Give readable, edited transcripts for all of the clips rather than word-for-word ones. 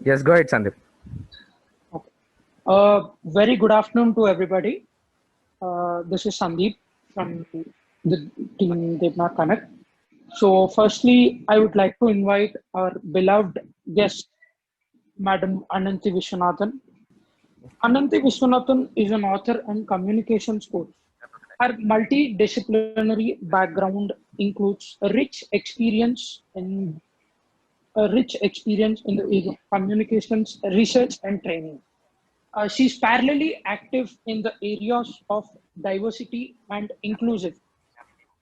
Yes, go ahead, Sandeep. Okay. Very good afternoon to everybody. This is Sandeep from the team Devnath Connect. So, firstly, I would like to invite our beloved guest, Madam Ananthi Vishwanathan. Ananthi Vishwanathan is an author and communications coach. Her multidisciplinary background includes a rich experience in the area of communications, research, and training. She's parallelly active in the areas of diversity and inclusive,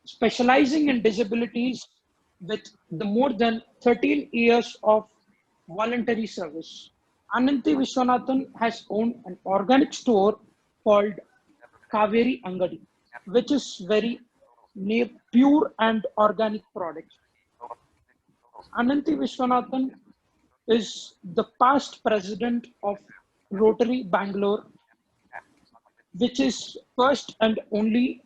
specializing in disabilities with the more than 13 years of voluntary service. Ananthi Vishwanathan has owned an organic store called Kaveri Angadi, which is very near pure and organic products. Ananthi Vishwanathan is the past president of Rotary Bangalore, which is first and only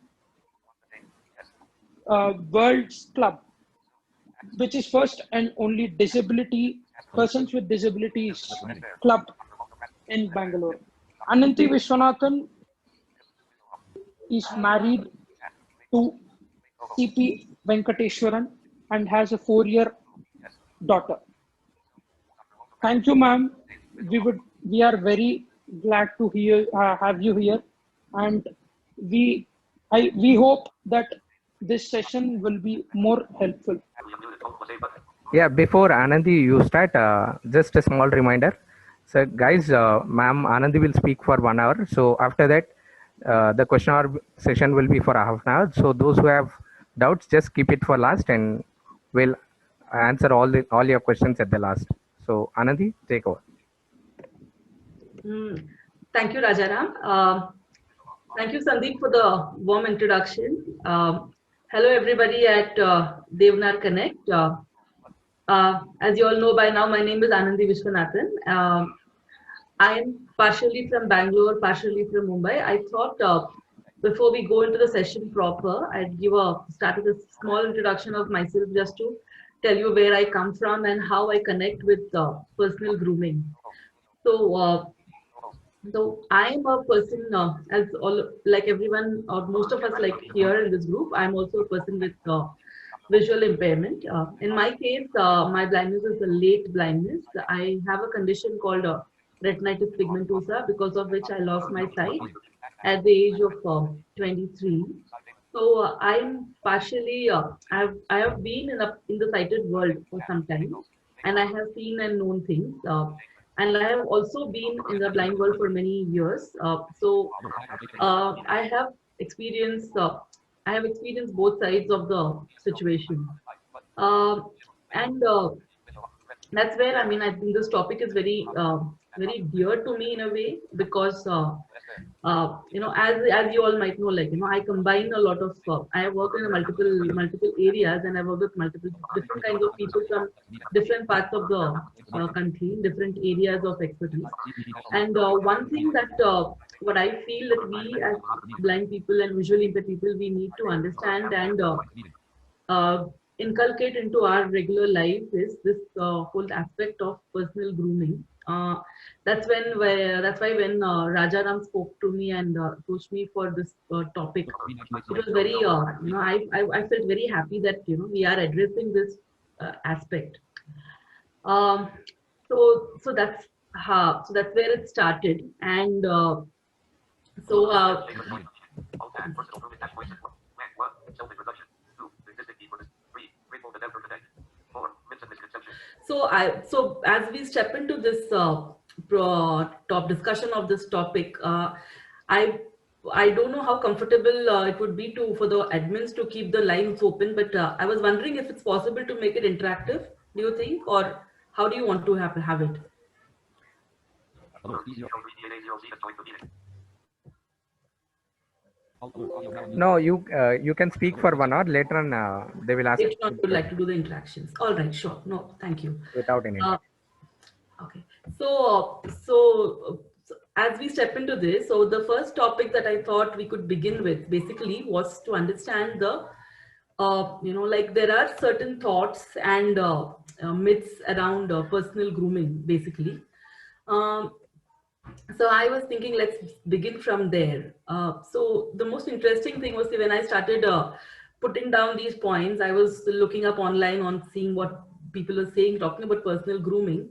world's club, which is first and only disability persons with disabilities club in Bangalore. Ananthi Vishwanathan is married to CP Venkateshwaran and has a 4-year daughter. Thank you, ma'am. We are very glad to have you here, and we we hope that this session will be more helpful. Yeah, before Anandi, you start, just a small reminder. So, guys, ma'am Anandi will speak for 1 hour. So, after that, the question hour session will be for a half an hour. So, those who have doubts, just keep it for last and we'll answer all your questions at the last. So, Anandi, take over. Thank you, Rajaram. Thank you, Sandeep, for the warm introduction. Hello, everybody at Devnath Connect. As you all know by now, my name is Ananthi Vishwanathan. I am partially from Bangalore, partially from Mumbai. I thought before we go into the session proper, I'd start with a small introduction of myself just to tell you where I come from and how I connect with personal grooming. So I'm a person, as all like everyone or most of us like here in this group, I'm also a person with visual impairment. In my case, my blindness is a late blindness. I have a condition called retinitis pigmentosa, because of which I lost my sight at the age of 23. So I'm partially, I have been in the sighted world for some time, and I have seen and known things. And I have also been in the blind world for many years. I have experienced, both sides of the situation. Uh, and That's where, I mean, I think this topic is very dear to me in a way, because as you all might know, like, I combine a lot of I work in multiple areas, and I work with multiple different kinds of people from different parts of the country, different areas of expertise. And one thing that what I feel that we as blind people and visually impaired people, we need to understand and uh, inculcate into our regular life is this whole aspect of personal grooming. That's why when Rajaram spoke to me and approached me for this topic, it was very I felt very happy that we are addressing this aspect. Um, so that's where it started, and so. So as we step into this top discussion of this topic, I I don't know how comfortable it would be for the admins to keep the lines open, but I was wondering if it's possible to make it interactive. Do you think, or how do you want to have it? No, you can speak for 1 hour. Later on, they will ask Later on, would like to do the interactions. All right, sure. No, thank you. without any. Okay, so as we step into this, so the first topic that I thought we could begin with basically was to understand the like there are certain thoughts and myths around personal grooming, basically. Um, so I was thinking, let's begin from there. So the most interesting thing was when I started putting down these points, I was looking up online on seeing what people are saying, talking about personal grooming.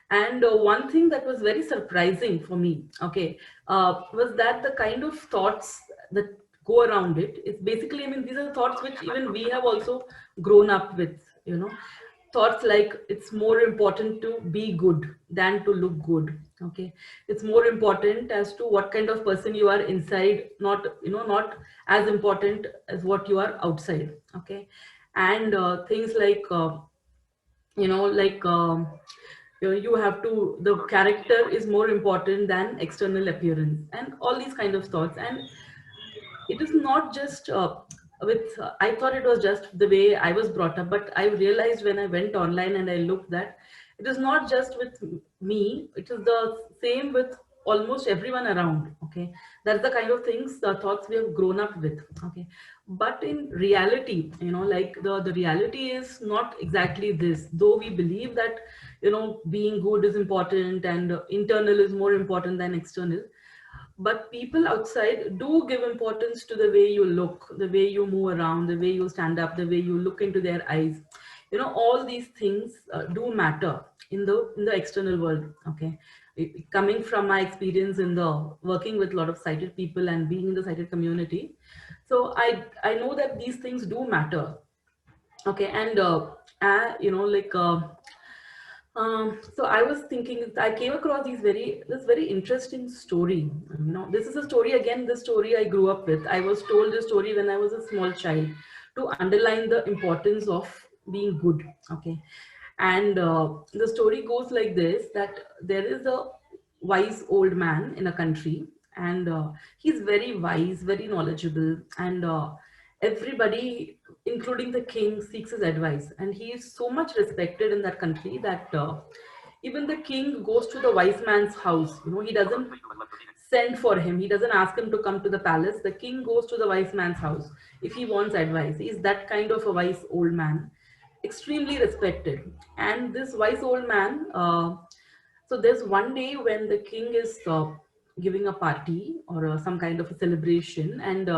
And one thing that was very surprising for me, okay, was that the kind of thoughts that go around it is basically, I mean, these are thoughts which even we have also grown up with, thoughts like it's more important to be good than to look good. Okay, it's more important as to what kind of person you are inside, not not as important as what you are outside. Okay, and things like like you have to, the character is more important than external appearance, and all these kind of thoughts. And it is not just with I thought it was just the way I was brought up, but I realized when I went online and I looked that it is not just with me, it is the same with almost everyone around. Okay, that's the kind of things, the thoughts we have grown up with. Okay, but in reality, like the reality is not exactly this. Though we believe that being good is important and internal is more important than external, but people outside do give importance to the way you look, the way you move around, the way you stand up, the way you look into their eyes. All these things do matter in the external world. Okay, coming from my experience in the working with a lot of sighted people and being in the sighted community, so I know that these things do matter. Okay, and so I was thinking, I came across this very interesting story. This is a story, again, the story I grew up with. I was told this story when I was a small child to underline the importance of being good. Okay. And the story goes like this, that there is a wise old man in a country, and he's very wise, very knowledgeable, and everybody, including the king, seeks his advice. And he is so much respected in that country that even the king goes to the wise man's house. He doesn't send for him, he doesn't ask him to come to the palace. The king goes to the wise man's house if he wants advice. He's that kind of a wise old man, extremely respected. And this wise old man, so there's one day when the king is giving a party or some kind of a celebration, and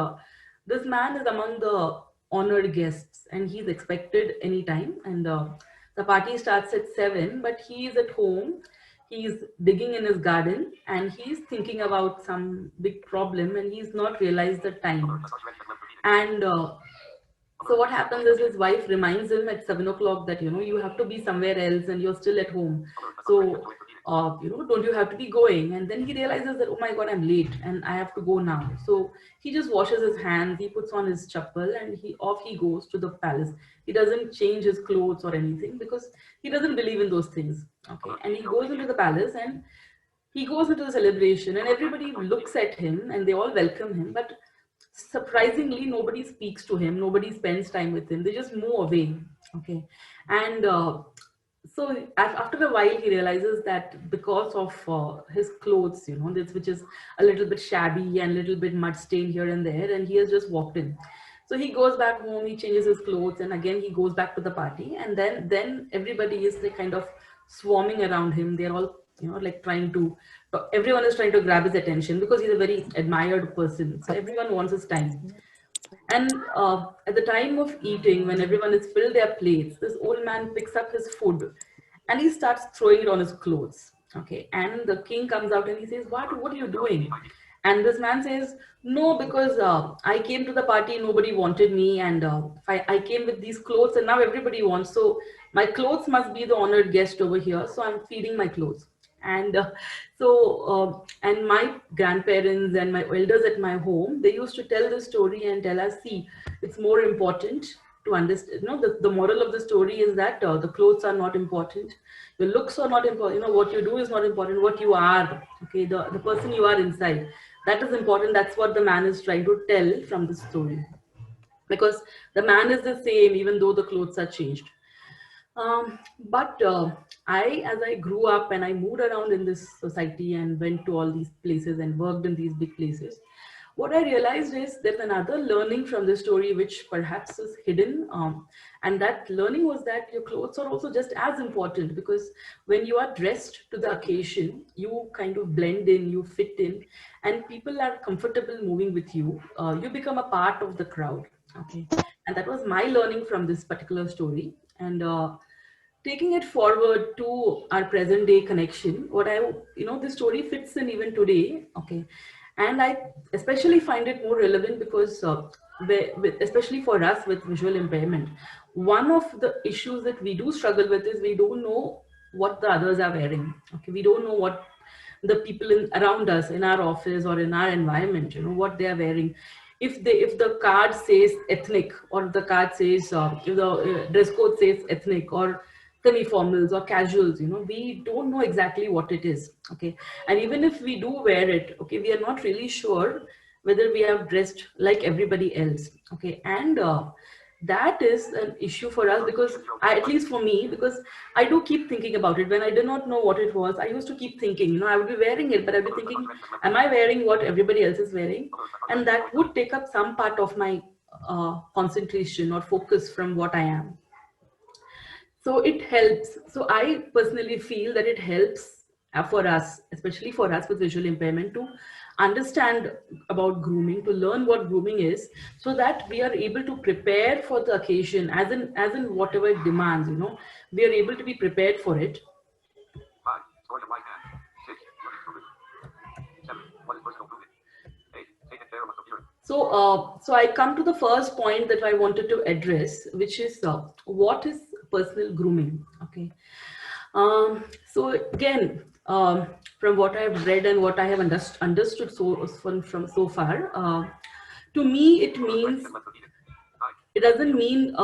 this man is among the honored guests, and he's expected anytime. And the party starts at 7, but he is at home. He's digging in his garden and he's thinking about some big problem, and he's not realized the time. And so what happens is his wife reminds him at 7 o'clock that you have to be somewhere else and you're still at home. So don't you have to be going? And then he realizes that, oh my God, I'm late and I have to go now. So he just washes his hands, he puts on his chappal, and he goes to the palace. He doesn't change his clothes or anything because he doesn't believe in those things. Okay, and he goes into the palace and he goes into the celebration, and everybody looks at him and they all welcome him. But surprisingly, nobody speaks to him, nobody spends time with him, they just move away. Okay, and so after a while he realizes that because of his clothes, this, which is a little bit shabby and a little bit mud stained here and there, and he has just walked in. So he goes back home, he changes his clothes, and again he goes back to the party. And then everybody is like kind of swarming around him. They're all like trying to, everyone is trying to grab his attention because he's a very admired person, so everyone wants his time. And at the time of eating, when everyone has filled their plates, this old man picks up his food and he starts throwing it on his clothes. Okay, and the king comes out and he says, what are you doing? And this man says, no, because I came to the party, nobody wanted me, and I came with these clothes and now everybody wants, so my clothes must be the honored guest over here, so I'm feeding my clothes. And and my grandparents and my elders at my home, they used to tell the story and tell us, see, it's more important to understand, the moral of the story is that the clothes are not important, your looks are not important, what you do is not important, what you are, okay, the person you are inside, that is important. That's what the man is trying to tell from the story, because the man is the same even though the clothes are changed. But as I grew up and I moved around in this society and went to all these places and worked in these big places, what I realized is there's another learning from this story which perhaps is hidden. And that learning was that your clothes are also just as important, because when you are dressed to the occasion, you kind of blend in, you fit in, and people are comfortable moving with you. You become a part of the crowd. Okay. And that was my learning from this particular story. And taking it forward to our present day connection, what I, this story fits in even today. Okay. And I especially find it more relevant because especially for us with visual impairment, one of the issues that we do struggle with is we don't know what the others are wearing. Okay. We don't know what the people around us in our office or in our environment, what they are wearing. If the card says ethnic, or the card says if the dress code says ethnic or semi-formals or casuals, we don't know exactly what it is. Okay. And even if we do wear it, okay, we are not really sure whether we have dressed like everybody else. Okay. And that is an issue for us, because at least for me, because I do keep thinking about it. When I did not know what it was, I used to keep thinking, I would be wearing it, but I'd be thinking, am I wearing what everybody else is wearing? And that would take up some part of my concentration or focus from what I am. So it helps. So I personally feel that it helps for us, especially for us with visual impairment, to understand about grooming, to learn what grooming is, so that we are able to prepare for the occasion as in whatever it demands, we are able to be prepared for it. So I come to the first point that I wanted to address, which is what is personal grooming. Okay. So again, from what I've read and what I have understood from so far, to me it means, it doesn't mean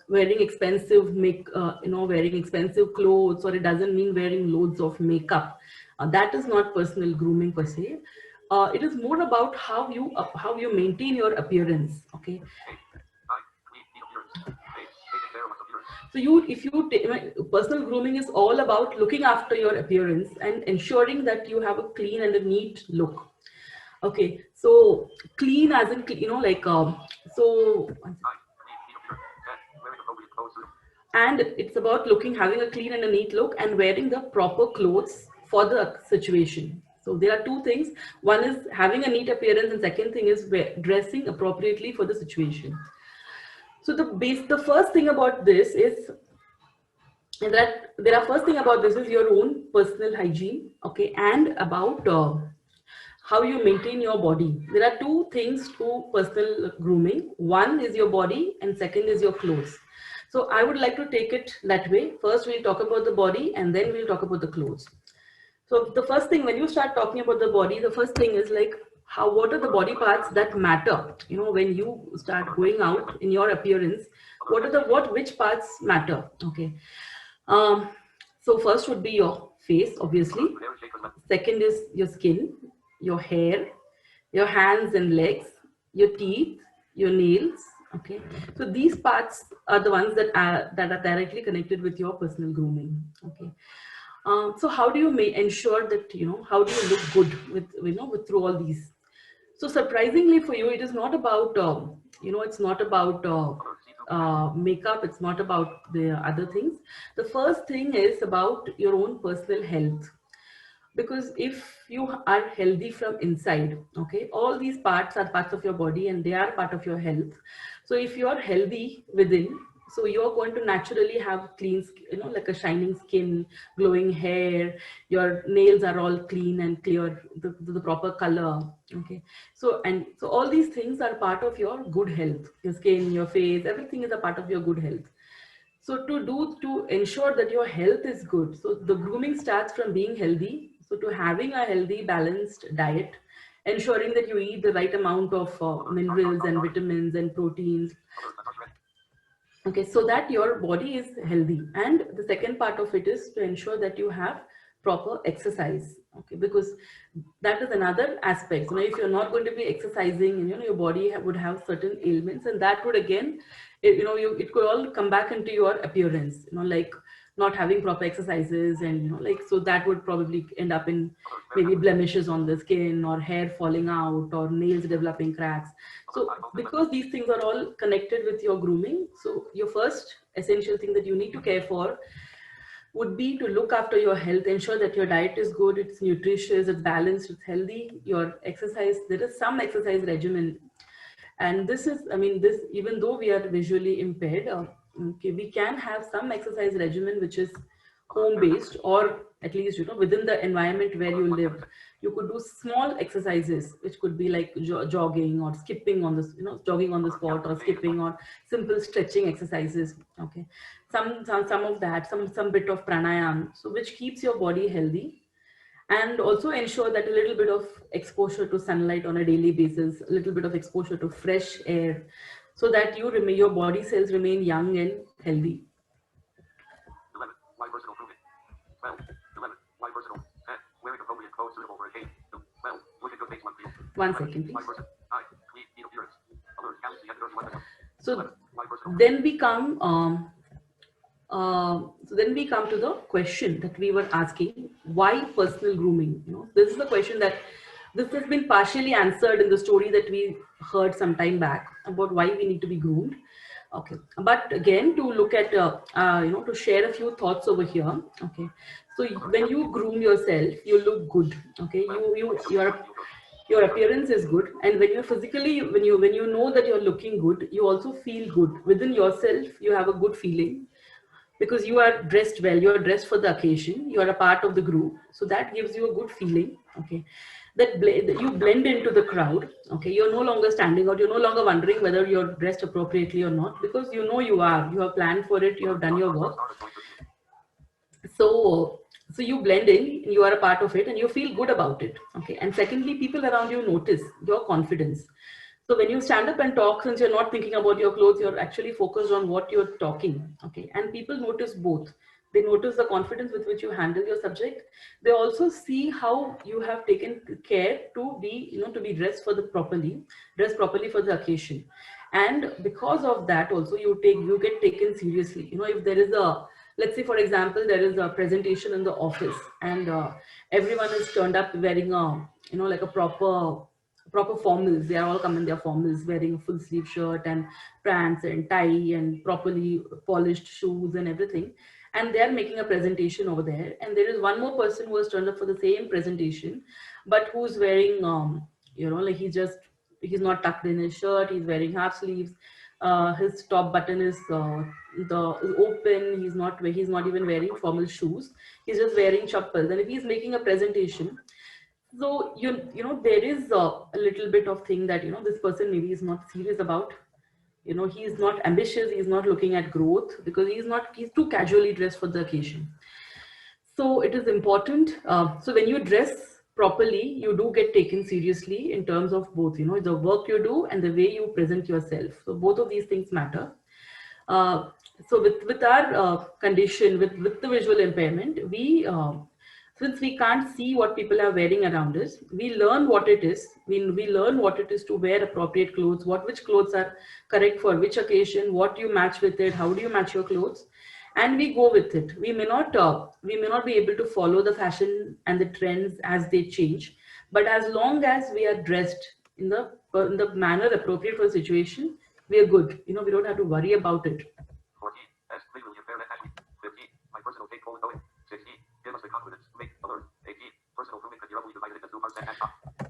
wearing expensive wearing expensive clothes, or it doesn't mean wearing loads of makeup. That is not personal grooming per se. It is more about how you maintain your appearance. Okay. So personal grooming is all about looking after your appearance and ensuring that you have a clean and a neat look. Okay, so clean as in, and it's about having a clean and a neat look and wearing the proper clothes for the situation. So there are two things. One is having a neat appearance, and second thing is dressing appropriately for the situation. So the first thing about this is your own personal hygiene, okay, and about how you maintain your body. There are two things to personal grooming. One is your body, and second is your clothes. So I would like to take it that way. First, we'll talk about the body, and then we'll talk about the clothes. So the first thing, when you start talking about the body, the first thing is like, what are the body parts that matter? When you start going out in your appearance, which parts matter? Okay. So first would be your face, obviously. Second is your skin, your hair, your hands and legs, your teeth, your nails. Okay. So these parts are the ones that are directly connected with your personal grooming. Okay. So how do you ensure that, how do you look good with through all these? So surprisingly for you, it is not about, it's not about makeup. It's not about the other things. The first thing is about your own personal health. Because if you are healthy from inside, okay, all these parts are parts of your body and they are part of your health. So if you are healthy within, so you're going to naturally have clean, like a shining skin, glowing hair, your nails are all clean and clear, the proper color. Okay. So all these things are part of your good health. Your skin, your face, everything is a part of your good health. So to ensure that your health is good, so the grooming starts from being healthy. So to having a healthy, balanced diet, ensuring that you eat the right amount of minerals and vitamins and proteins. Okay, so that your body is healthy. And the second part of it is to ensure that you have proper exercise. Okay, because that is another aspect. So if you're not going to be exercising, your body would have certain ailments, and that would again, it could all come back into your appearance. Like not having proper exercises, and like, so that would probably end up in maybe blemishes on the skin, or hair falling out, or nails developing cracks. So because these things are all connected with your grooming, so your first essential thing that you need to care for would be to look after your health, ensure that your diet is good, it's nutritious, it's balanced, it's healthy. Your exercise, there is some exercise regimen. And this is, I mean, this, even though we are visually impaired, okay, we can have some exercise regimen which is home based, or at least, within the environment where you live. You could do small exercises, which could be like jogging, or skipping on this, jogging on the spot, or skipping, or simple stretching exercises. Okay, some of that, some bit of pranayam, so which keeps your body healthy, and also ensure that a little bit of exposure to sunlight on a daily basis, a little bit of exposure to fresh air, so that your body cells remain young and healthy. 11. Why personal grooming? 12. 11. Why personal? 10. Wearing appropriate clothes suitable for occasion. 12. Look at good face one feel. 1 second, Why please. person? 9. Clean appearance. Alert. Galaxy and 31. So 11. Why personal? then we come to the question that we were asking: why personal grooming? This is the question that this has been partially answered in the story that we heard some time back about why we need to be groomed. Okay, but again, to look at to share a few thoughts over here. Okay, so when you groom yourself, you look good. Okay, your appearance is good, and when you're physically, when you know that you're looking good, you also feel good within yourself. You have a good feeling because you are dressed well, you are dressed for the occasion, you are a part of the group, so that gives you a good feeling. Okay, that you blend into the crowd. Okay, you're no longer standing out, you're no longer wondering whether you're dressed appropriately or not, because you have planned for it, you have done your work. So you blend in, you are a part of it, and you feel good about it. Okay, and secondly, people around you notice your confidence. So when you stand up and talk, since you're not thinking about your clothes, you're actually focused on what you're talking. Okay, and people notice both. They notice the confidence with which you handle your subject. They also see how you have taken care to be dressed dressed properly for the occasion. And because of that, also you get taken seriously. If there is a, let's say for example, there is a presentation in the office, and everyone is turned up wearing a like a proper formals. They are all come in their formals, wearing a full sleeve shirt and pants and tie and properly polished shoes and everything, and they are making a presentation over there. And there is one more person who has turned up for the same presentation, but who's wearing like he's not tucked in his shirt, he's wearing half sleeves, his top button is open, he's not even wearing formal shoes, he's just wearing chappals, and if he's making a presentation, so there is a little bit of thing that this person maybe is not serious about. He's not ambitious, he's not looking at growth, because he's too casually dressed for the occasion. So it is important. So when you dress properly, you do get taken seriously in terms of both the work you do and the way you present yourself. So both of these things matter. So with our condition, with the visual impairment, we since we can't see what people are wearing around us, we learn what it is. We learn what it is to wear appropriate clothes, which clothes are correct for which occasion, what you match with it, how do you match your clothes, and we go with it. We may not be able to follow the fashion and the trends as they change, but as long as we are dressed in the manner appropriate for the situation, we are good. We don't have to worry about it. 14. S. Legally impairment. 15. My personal take going. 16. Give us the confidence. Make alert. 18. Personal grooming can be roughly divided into 2 parts and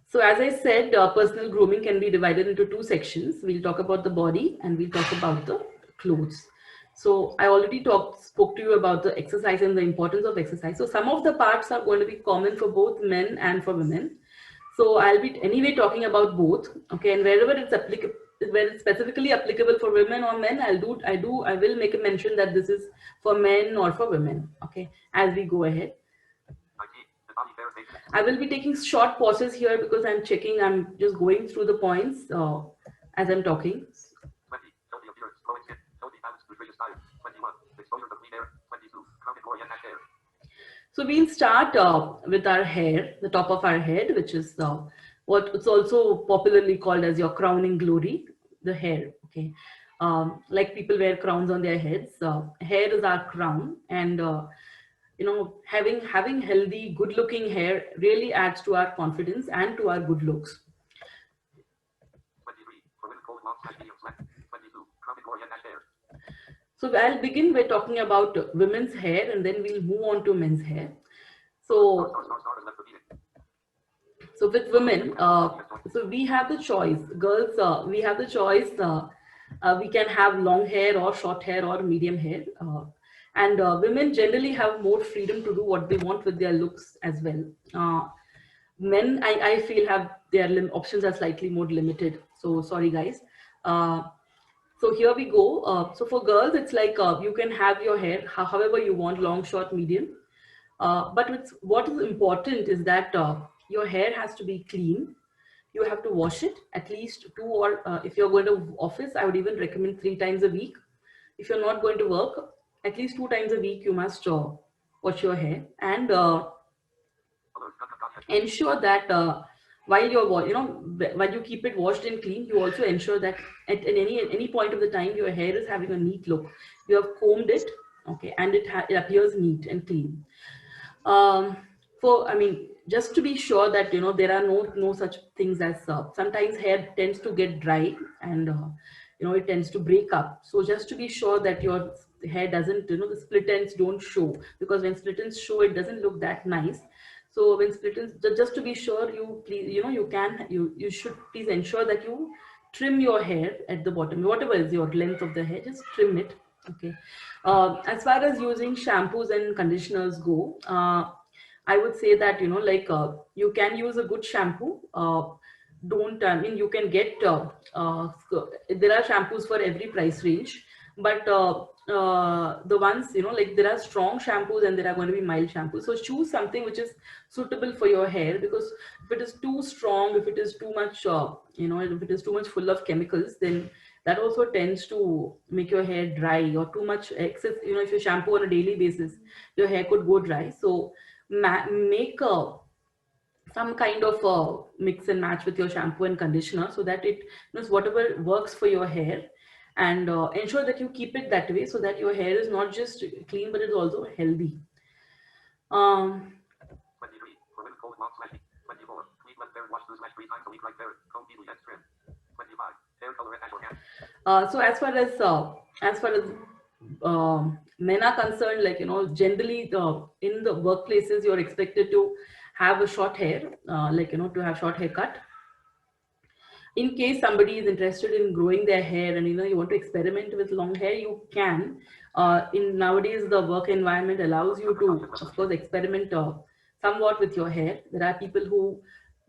So as I said, personal grooming can be divided into 2 sections. We'll talk about the body and we'll talk about the clothes. So I already spoke to you about the exercise and the importance of exercise. So some of the parts are going to be common for both men and for women. So I'll be anyway talking about both. Okay, and wherever it's applicable, where it's specifically applicable for women or men, I will make a mention that this is for men or for women. Okay, as we go ahead. I will be taking short pauses here because I'm just going through the points as I'm talking. 20. Healthy appearance. Glowing skin. Healthy balanced nutritious diet. 21. Exposure to clean air. 22. Crown and glory and hair. So we'll start with our hair, the top of our head, which is what it's also popularly called as your crowning glory, the hair. Okay. Like people wear crowns on their heads. Hair is our crown, and having healthy, good-looking hair really adds to our confidence and to our good looks. 23. For women, cold long slash medium slash. 22. Trumpet or dash hair. So I'll begin by talking about women's hair, and then we'll move on to men's hair. So Star left repeating. So with women, so we have the choice. Girls, we have the choice. We can have long hair or short hair or medium hair. And women generally have more freedom to do what they want with their looks as well. Men, I feel, have their options are slightly more limited. So sorry, guys. So here we go. So for girls, it's like you can have your hair however you want, long, short, medium. But what is important is that your hair has to be clean. You have to wash it at least 2 or if you're going to office, I would even recommend 3 times a week. If you're not going to work, at least 2 times a week, you must wash your hair and ensure that while you're while you keep it washed and clean, you also ensure that at any point of the time your hair is having a neat look. You have combed it, okay, and it appears neat and clean. Just to be sure that there are no such things as sometimes hair tends to get dry and it tends to break up. So just to be sure that your hair doesn't, the split ends don't show, because when split ends show, it doesn't look that nice. So when split ends, just to be sure, you should please ensure that you trim your hair at the bottom, whatever is your length of the hair, just trim it. Okay. As far as using shampoos and conditioners go, I would say that you can use a good shampoo. You can get there are shampoos for every price range, but the ones there are strong shampoos and there are going to be mild shampoos. So choose something which is suitable for your hair, because if it is too strong, if it is too much if it is too much full of chemicals, then that also tends to make your hair dry, or too much excess. If you shampoo on a daily basis, your hair could go dry. So make some kind of mix and match with your shampoo and conditioner, so that it knows whatever works for your hair, and ensure that you keep it that way, so that your hair is not just clean but it's also healthy. 23. For women, cold long slash. 24. Tweet left hair wash through slash 3 times a week right there. Comb easily and trim. 25. Hair color and natural hair. So as far as men are concerned, generally in the workplaces, you're expected to have a short hair, to have short haircut. In case somebody is interested in growing their hair and you want to experiment with long hair, you can. In nowadays, the work environment allows you to, of course, experiment somewhat with your hair. There are people who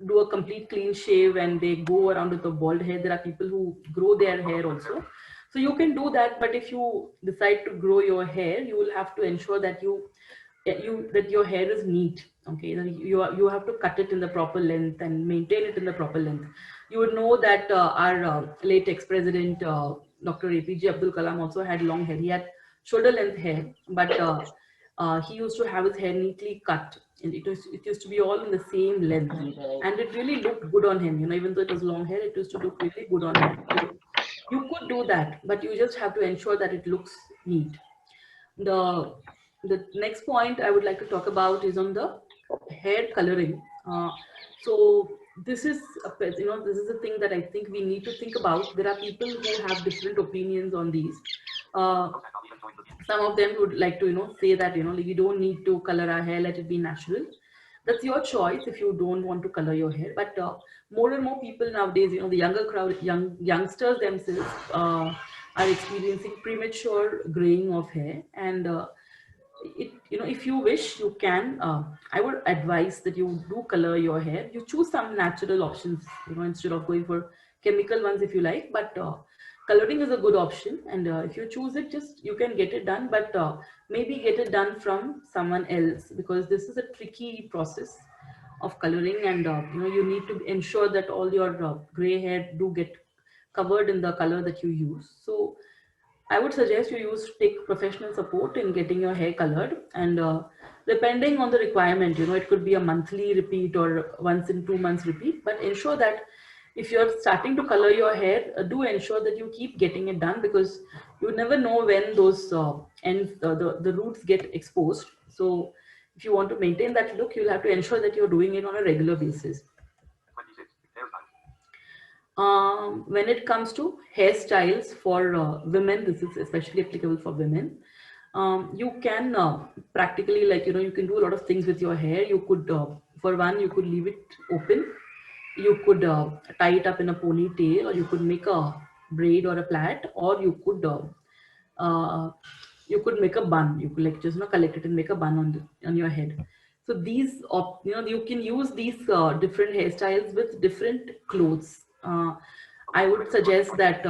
do a complete clean shave and they go around with a bald hair. There are people who grow their hair also. So you can do that, but if you decide to grow your hair, you will have to ensure that that your hair is neat. Okay, you have to cut it in the proper length and maintain it in the proper length. You would know that our late ex-president, Dr. APJ Abdul Kalam, also had long hair. He had shoulder length hair, but he used to have his hair neatly cut, and it used to be all in the same length, and it really looked good on him. Even though it was long hair, it used to look really good on him. So you could do that, but you just have to ensure that it looks neat. The next point I would like to talk about is on the hair coloring. So this is this is a thing that I think we need to think about. There are people who have different opinions on these. Some of them would like to say that we don't need to color our hair, let it be natural. That's your choice if you don't want to color your hair. But more and more people nowadays, the younger crowd, youngsters themselves are experiencing premature graying of hair, and if you wish, you can. I would advise that you do color your hair. You choose some natural options, instead of going for chemical ones if you like. But coloring is a good option, and if you choose it, you can get it done. But maybe get it done from someone else, because this is a tricky process of coloring, and you need to ensure that all your gray hair do get covered in the color that you use. So I would suggest you take professional support in getting your hair colored, and depending on the requirement, it could be a monthly repeat or once in 2 months repeat, but ensure that if you're starting to color your hair, do ensure that you keep getting it done, because you never know when those ends, the roots get exposed. So if you want to maintain that look, you'll have to ensure that you're doing it on a regular basis. 26. Hairstyle. When it comes to hairstyles for women, this is especially applicable for women. You can practically, like, you can do a lot of things with your hair. You could, for one, you could leave it open. You could tie it up in a ponytail, or you could make a braid or a plait, or uh, you could make a bun. You could, like, just collect it and make a bun on your head. So these, you can use these different hairstyles with different clothes. I would suggest that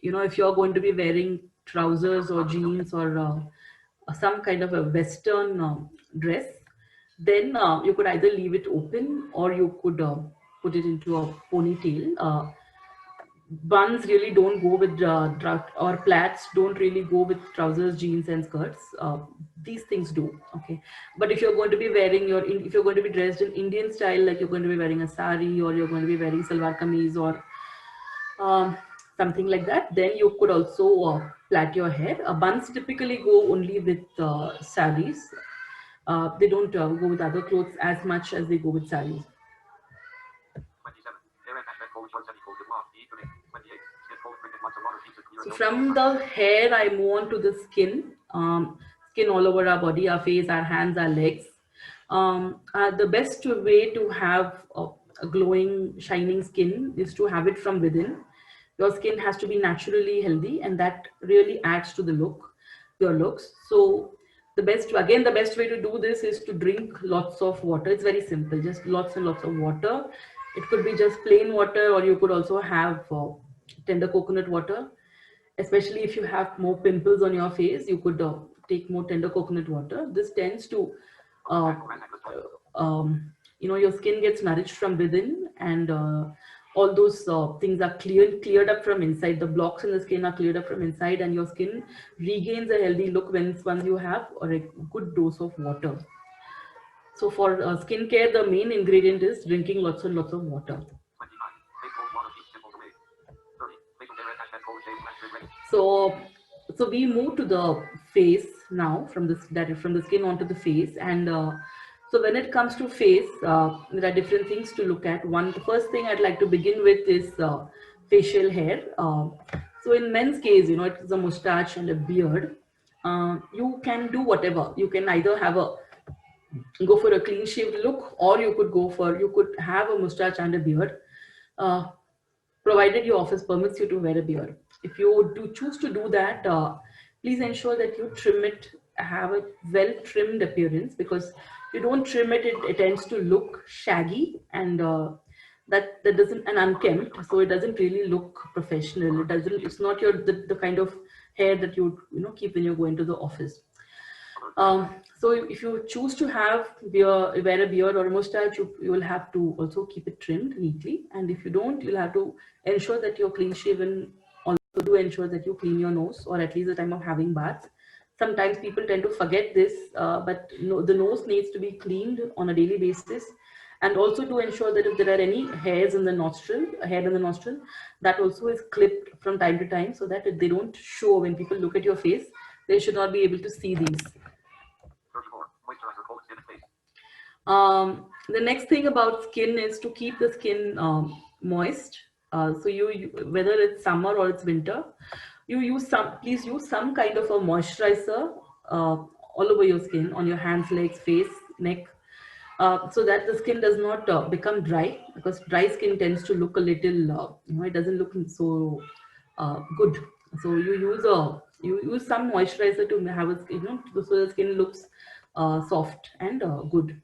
if you're going to be wearing trousers or jeans or some kind of a Western dress, then you could either leave it open, or you could put it into a ponytail. Buns really don't go with or plaits don't really go with trousers, jeans, and skirts. These things do, okay. But if you're going to be wearing if you're going to be dressed in Indian style, like you're going to be wearing a sari, or you're going to be wearing salwar kameez, or something like that, then you could also plait your hair. Buns typically go only with saris. They don't go with other clothes as much as they go with saris. 27. Hair attachment fold short semi fold with lock. Evening. 28. Skin fold printed lots of water pieces clear. So from the hair, I move on to the skin. Skin all over our body, our face, our hands, our legs. The best way to have a glowing, shining skin is to have it from within. Your skin has to be naturally healthy, and that really adds to the your looks. So the best way to do this is to drink lots of water. It's very simple, just lots and lots of water. It could be just plain water, or you could also have tender coconut water. Especially if you have more pimples on your face, you could take more tender coconut water. This tends to your skin gets nourished from within, and all those things are cleared up from inside. The blocks in the skin are cleared up from inside, and your skin regains a healthy look once you have a good dose of water. So for skincare, the main ingredient is drinking lots and lots of water. 29. Face fold water piece simple to make. 30. Facial hair attachment fold shave length ready. So we move to the face now, from the skin onto the face. And so when it comes to face, there are different things to look at. The first thing I'd like to begin with is facial hair. So in men's case, it's a mustache and a beard. You can do whatever. You can either go for a clean shaved look, or you could have a mustache and a beard, provided your office permits you to wear a beard. If you choose to do that, please ensure that you trim it, have a well trimmed appearance, because you don't trim it, it tends to look shaggy, and that doesn't, and unkempt, so it doesn't really look professional. It's not the kind of hair that you keep when you go into the office. So if you choose to wear a beard or a mustache, you will have to also keep it trimmed neatly. And if you don't, you'll have to ensure that you're clean shaven. Also do ensure that you clean your nose, or at least the time of having baths. Sometimes people tend to forget this, but the nose needs to be cleaned on a daily basis. And also to ensure that if there are any hair in the nostril, that also is clipped from time to time, so that they don't show when people look at your face. They should not be able to see these. 34. Moisturizer cold skin face. The next thing about skin is to keep the skin moist. So whether it's summer or it's winter, please use some kind of a moisturizer all over your skin, on your hands, legs, face, neck, so that the skin does not become dry, because dry skin tends to look a little, it doesn't look so good. So you use some moisturizer to have a, so the skin looks soft and good.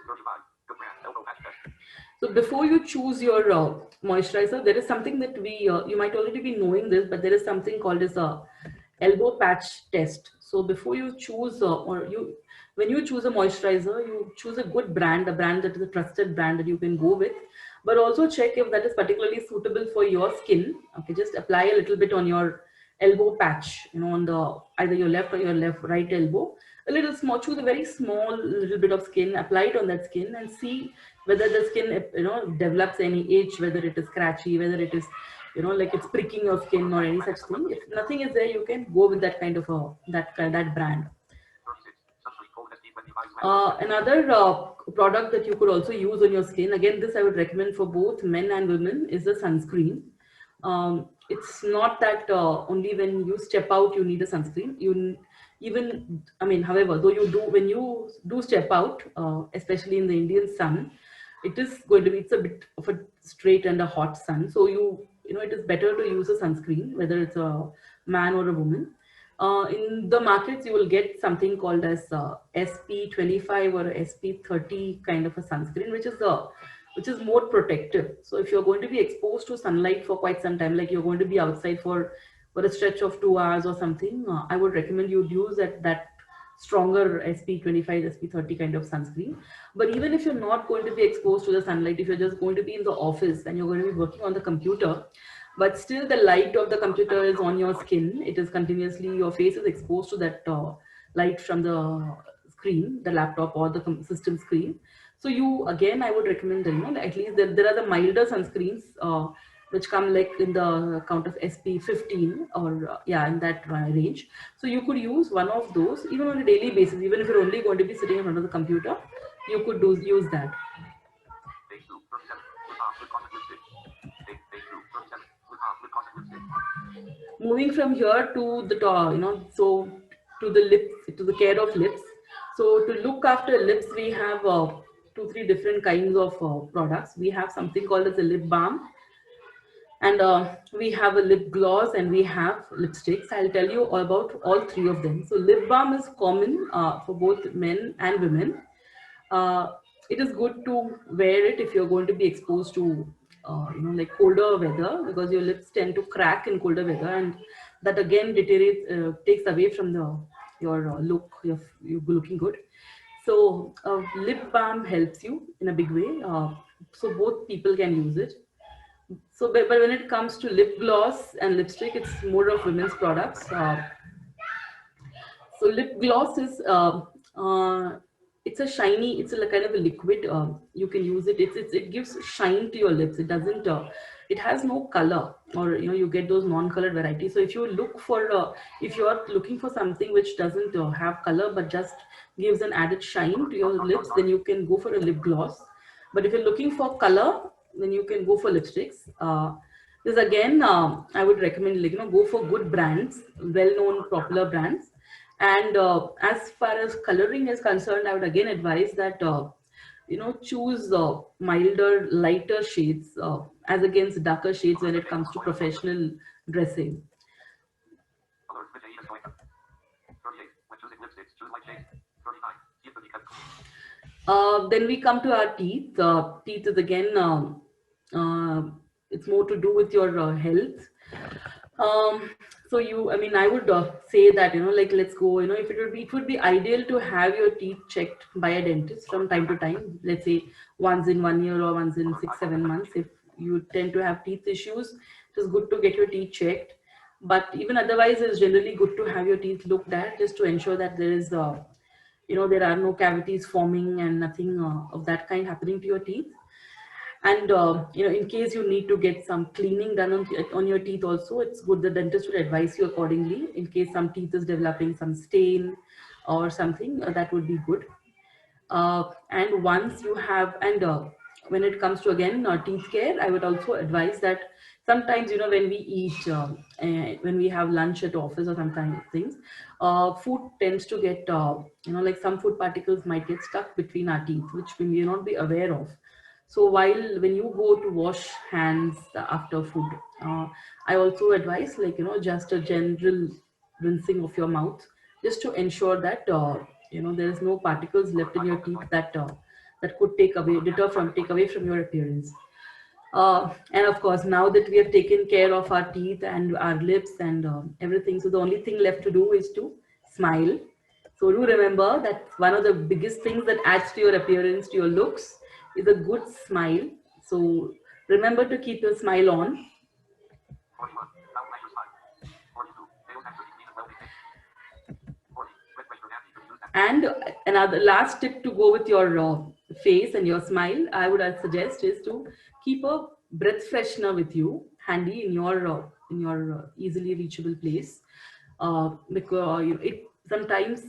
35. Good brand. Elbow patch test. So before you choose your moisturizer, there is something that you might already be knowing this, but there is something called as a elbow patch test. So before you choose when you choose a moisturizer, you choose a good brand, a brand that is a trusted brand that you can go with, but also check if that is particularly suitable for your skin. Okay, just apply a little bit on your elbow patch, on either your left or your right elbow. a little small, choose a very small little bit of skin, apply it on that skin and see whether the skin, develops any itch, whether it is scratchy, whether it is, like it's pricking your skin or any such thing. If nothing is there, you can go with that kind of that brand. 36. Sunscreen Gold ST25 Another product that you could also use on your skin, again, this I would recommend for both men and women, is the sunscreen. It's not that only when you step out you need a sunscreen. However, though when you do step out, especially in the Indian sun, it's a bit of a straight and a hot sun. So it is better to use a sunscreen, whether it's a man or a woman. In the markets, you will get something called as SP25 or SP30 kind of a sunscreen, which is more protective. So if you're going to be exposed to sunlight for quite some time, like you're going to be outside for a stretch of 2 hours or something, I would recommend you use that stronger SP25, SP30 kind of sunscreen. But even if you're not going to be exposed to the sunlight, if you're just going to be in the office and you're going to be working on the computer, but still the light of the computer is on your skin, it is continuously, your face is exposed to that light from the screen, the laptop or the system screen. So I would recommend that, at least there are the milder sunscreens which come like in the count of SP15 or in that range. So you could use one of those even on a daily basis, even if you're only going to be sitting in front of the computer, you could use that. Page 2, 37. With cotton lipstick. Page 2, 37. With cotton lipstick. Moving from here to the so to the lips, to the care of lips. So to look after lips, we have 2-3 different kinds of products. We have something called as a lip balm, and we have a lip gloss, and we have lipsticks. I'll tell you all about all 3 of them. So lip balm is common for both men and women. It is good to wear it if you're going to be exposed to like colder weather, because your lips tend to crack in colder weather, and that again deteriorates, takes away from your look, you looking good. So lip balm helps you in a big way, so both people can use it. So but when it comes to lip gloss and lipstick, it's more of women's products. So lip gloss is it's a shiny, it's a kind of a liquid. You can use it. It gives shine to your lips. It doesn't. It has no color, or you get those non-colored varieties. So if you look for, if you are looking for something which doesn't have color but just gives an added shine to your lips, then you can go for a lip gloss. But if you're looking for color, then you can go for lipsticks. This again, I would recommend go for good brands, well-known, popular brands. And as far as coloring is concerned, I would again advise that choose milder, lighter shades as against darker shades when it comes to professional dressing. Alert switch A is going. 38. When choosing lipsticks, choose light shade. 39. See if the can. Then we come to our teeth. Teeth is again, it's more to do with your health. So I would say that, like, let's go, if it would be ideal to have your teeth checked by a dentist from time to time, let's say once in 1 year or once in 6-7 months. If you tend to have teeth issues, it is good to get your teeth checked. But even otherwise, it's generally good to have your teeth looked at, just to ensure that there is, there are no cavities forming and nothing of that kind happening to your teeth. And in case you need to get some cleaning done on your teeth also, it's good the dentist will advise you accordingly. In case some teeth is developing some stain or something, that would be good. And once you have, and when it comes to again teeth care, I would also advise that sometimes when we eat, when we have lunch at office or sometimes things, food tends to get like some food particles might get stuck between our teeth, which we may not be aware of. So when you go to wash hands after food, I also advise just a general rinsing of your mouth, just to ensure that there is no particles left in your teeth that could take away from your appearance. And of course, now that we have taken care of our teeth and our lips and everything, so the only thing left to do is to smile. So do remember that one of the biggest things that adds to your appearance, to your looks, is a good smile. So remember to keep your smile on. 41. Found measure smile. 42. Nails activity needed well behaved. 40. Quick waiter happy to use that. And another last tip to go with your face and your smile, I would suggest is to keep a breath freshener with you handy in your easily reachable place, because it sometimes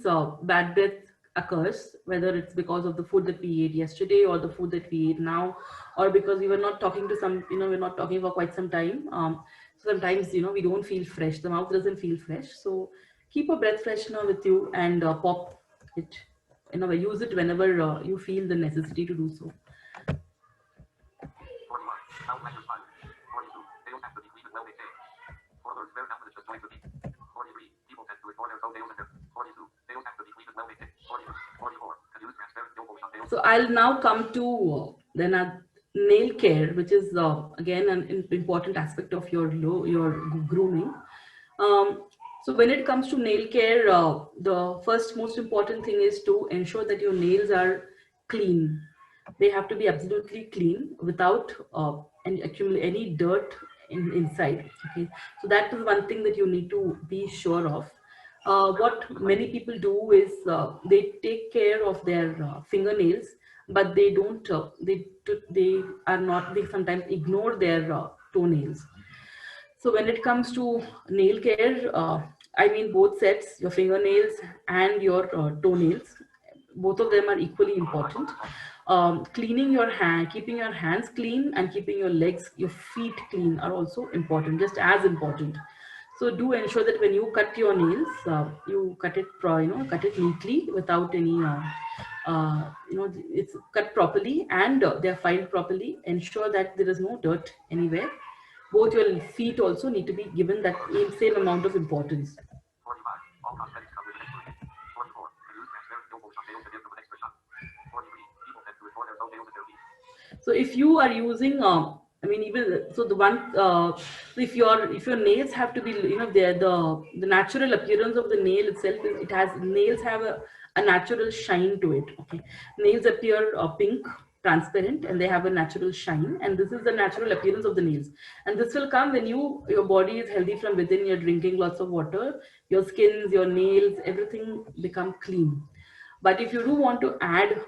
bad breath occurs, whether it's because of the food that we ate yesterday or the food that we eat now, or because we were not talking to some, we're not talking for quite some time. So sometimes we don't feel fresh, the mouth doesn't feel fresh. So keep a breath freshener with you and pop it, use it whenever you feel the necessity to do so. 41. Outline your smile. 42. Nails have to be clean and well maintained. Forward, spare mouth just joins the beat. 43. People tend to ignore their toenails and their. 42. Nails have to be clean and well maintained. 44. Can use transparent nail polish on nails. So I'll now come to then nail care, which is again an important aspect of your grooming. So when it comes to nail care, the first most important thing is to ensure that your nails are clean. They have to be absolutely clean without any dirt inside. Okay, so that is one thing that you need to be sure of. What many people do is they take care of their fingernails, but they don't. They are not. They sometimes ignore their toenails. So when it comes to nail care, I mean both sets, your fingernails and your toenails, both of them are equally important. Cleaning your hand, keeping your hands clean and keeping your legs, your feet clean are also important, just as important. So do ensure that when you cut your nails, you cut it, cut it neatly without any, it's cut properly and they're filed properly. Ensure that there is no dirt anywhere. Both your feet also need to be given that same amount of importance. 45. All cosmetics come with an expiration. 44. Can use transparent nail polish on nails to give them an extra shine. 43. People tend to ignore their toenails and their feet. So if you are using, I mean, even so, the one if your nails have to be, the natural appearance of the nail itself is nails have a natural shine to it. Okay, nails appear pink, transparent, and they have a natural shine, and this is the natural appearance of the nails. And this will come when your body is healthy from within. You're drinking lots of water, your skins, your nails, everything become clean. But if you do want to add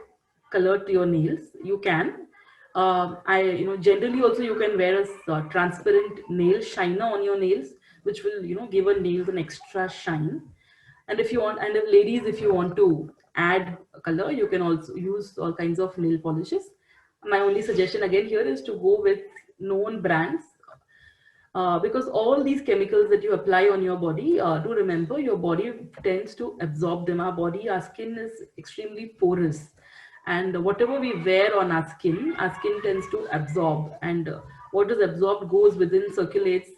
color to your nails, you can. Generally also you can wear a transparent nail shiner on your nails, which will give a nails an extra shine. And if you want, and if ladies, if you want to add color, you can also use all kinds of nail polishes. My only suggestion again here is to go with known brands, because all these chemicals that you apply on your body, do remember your body tends to absorb them. Our skin is extremely porous, and whatever we wear on our skin tends to absorb, and what is absorbed goes within, circulates.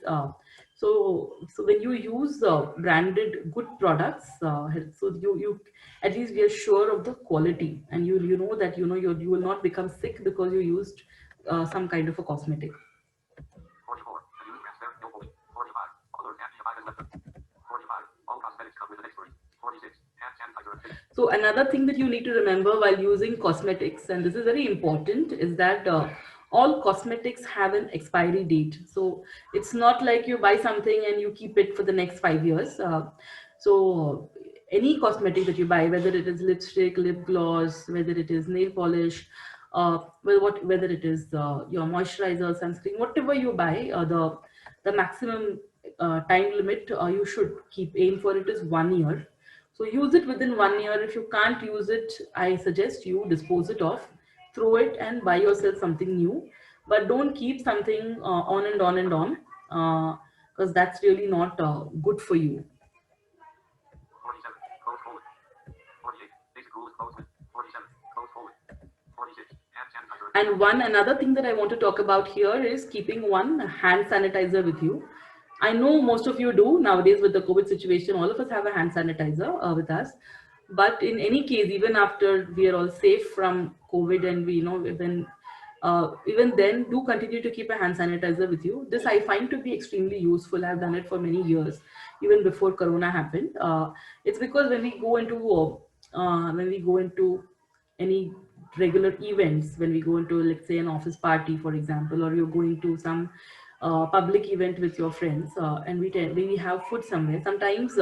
So when you use branded good products, so you at least we are sure of the quality, and you know that you will not become sick because you used some kind of a cosmetic. 44. Can use transparent nail polish. 45. Other anti-virus method. 45. All cosmetics come with an expiry. 46. Hand sanitizer and finish. So another thing that you need to remember while using cosmetics, and this is very important, is that all cosmetics have an expiry date. So it's not like you buy something and you keep it for the next 5 years. So any cosmetic that you buy, whether it is lipstick, lip gloss, whether it is nail polish, whether it is your moisturizer, sunscreen, whatever you buy, the maximum time limit you should aim for it is 1 year. So use it within 1 year. If you can't use it, I suggest you dispose it off, throw it and buy yourself something new. But don't keep something on and on and on, because that's really not good for you. 47. Close forward. 48. Basic rules close with. 47. Close forward. 46. Hand sanitizer. And another thing that I want to talk about here is keeping one hand sanitizer with you. I know most of you do nowadays with the COVID situation. All of us have a hand sanitizer with us. But in any case, even after we are all safe from COVID, and we even then, do continue to keep a hand sanitizer with you. This I find to be extremely useful. I've done it for many years, even before Corona happened. It's because when we go into any regular events, when we go into, let's say, an office party, for example, or you're going to some public event with your friends, and we have food somewhere. Sometimes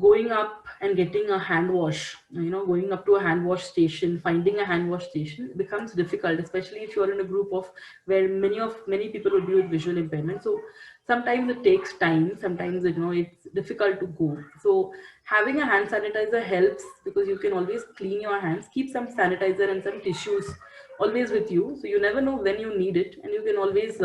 going up and getting a hand wash, going up to a hand wash station, finding a hand wash station becomes difficult, especially if you're in a group of where many people will be with visual impairment. So sometimes it takes time, sometimes it's difficult to go. So having a hand sanitizer helps, because you can always clean your hands, keep some sanitizer and some tissues always with you, so you never know when you need it, and you can always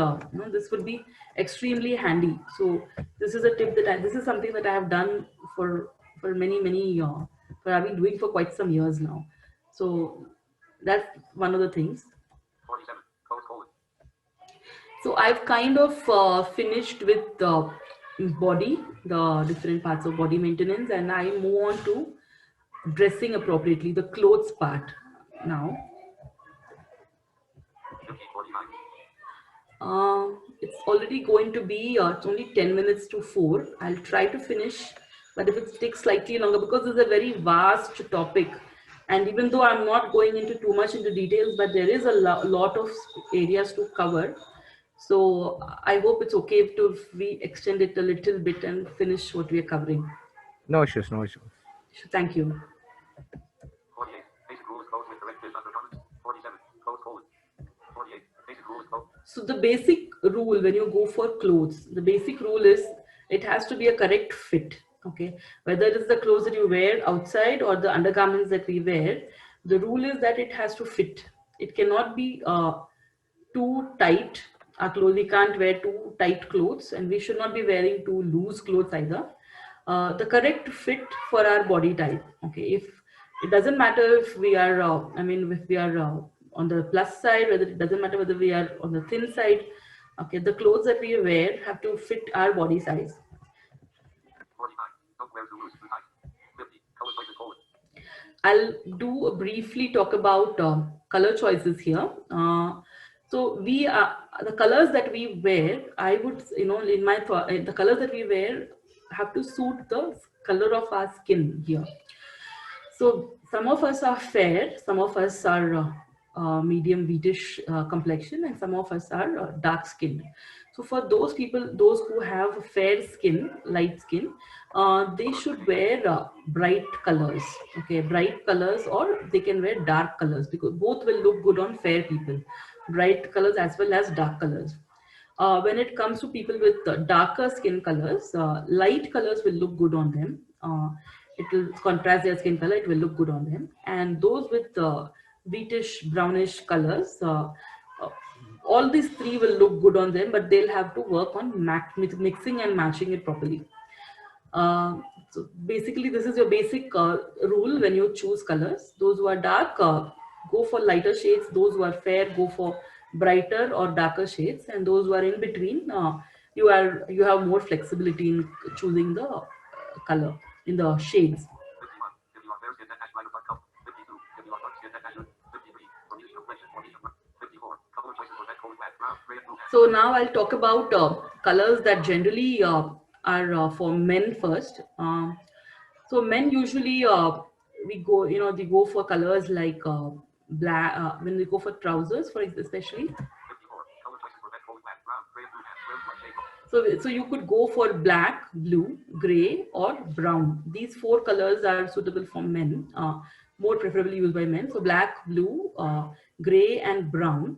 this would be extremely handy. So this is a tip this is something that I have done for many for I've been doing for quite some years now. So that's one of the things. 47. Close colon. So I've kind of finished with the body, the different parts of body maintenance, and I move on to dressing appropriately, the clothes part now. 50. 49. It's already going to be, it's only 10 minutes to 4. I'll try to finish, but if it takes slightly longer, because it's a very vast topic, and even though I'm not going into too much into details, but there is a lot of areas to cover. So I hope it's okay if we extend it a little bit and finish what we are covering. No issues, no issues. Thank you. 48. Basic rules close with directives under comments. 47. Close colon. 48. Basic rules close. So the basic rule when you go for clothes, the basic rule is it has to be a correct fit. Okay, whether it is the clothes that you wear outside or the undergarments that we wear, the rule is that it has to fit. It cannot be too tight. Our clothes, we can't wear too tight clothes, and we should not be wearing too loose clothes either. The correct fit for our body type. Okay, if it doesn't matter if we are, if we are on the plus side, whether it doesn't matter whether we are on the thin side. Okay, the clothes that we wear have to fit our body size. 49. Don't wear too loose, too tight. 50. Color choices colon. I'll briefly talk about color choices here. So we the colors that we wear, I would, in my thought, the colors that we wear have to suit the color of our skin here. So some of us are fair, some of us are medium wheatish complexion, and some of us are dark skinned. So for those people, those who have fair skin, light skin, they should wear bright colors. Okay, bright colors, or they can wear dark colors, because both will look good on fair people. Bright colors as well as dark colors. When it comes to people with darker skin colors, light colors will look good on them. It will contrast their skin color, it will look good on them. And those with wheatish, brownish colors, all these three will look good on them, but they'll have to work on mixing and matching it properly. So basically, this is your basic rule when you choose colors. Those who are dark, go for lighter shades. Those who are fair, go for brighter or darker shades. And those who are in between, you have more flexibility in choosing the color in the shades. 51. If you are fair skin, then hash lighter dark color. 52. If you are dark skin, then hash 53. For medium complexion, or medium. 54. Color choices for red, cold, black, brown, gray, and blue. So now I'll talk about colors that generally are for men first. So men usually we go, they go for colors like black when we go for trousers, for especially. 54. Color choices for red, cold, black, brown, gray, and blue. Shades. So you could go for black, blue, gray, or brown. These four colors are suitable for men, more preferably used by men. So black, blue, gray, and brown.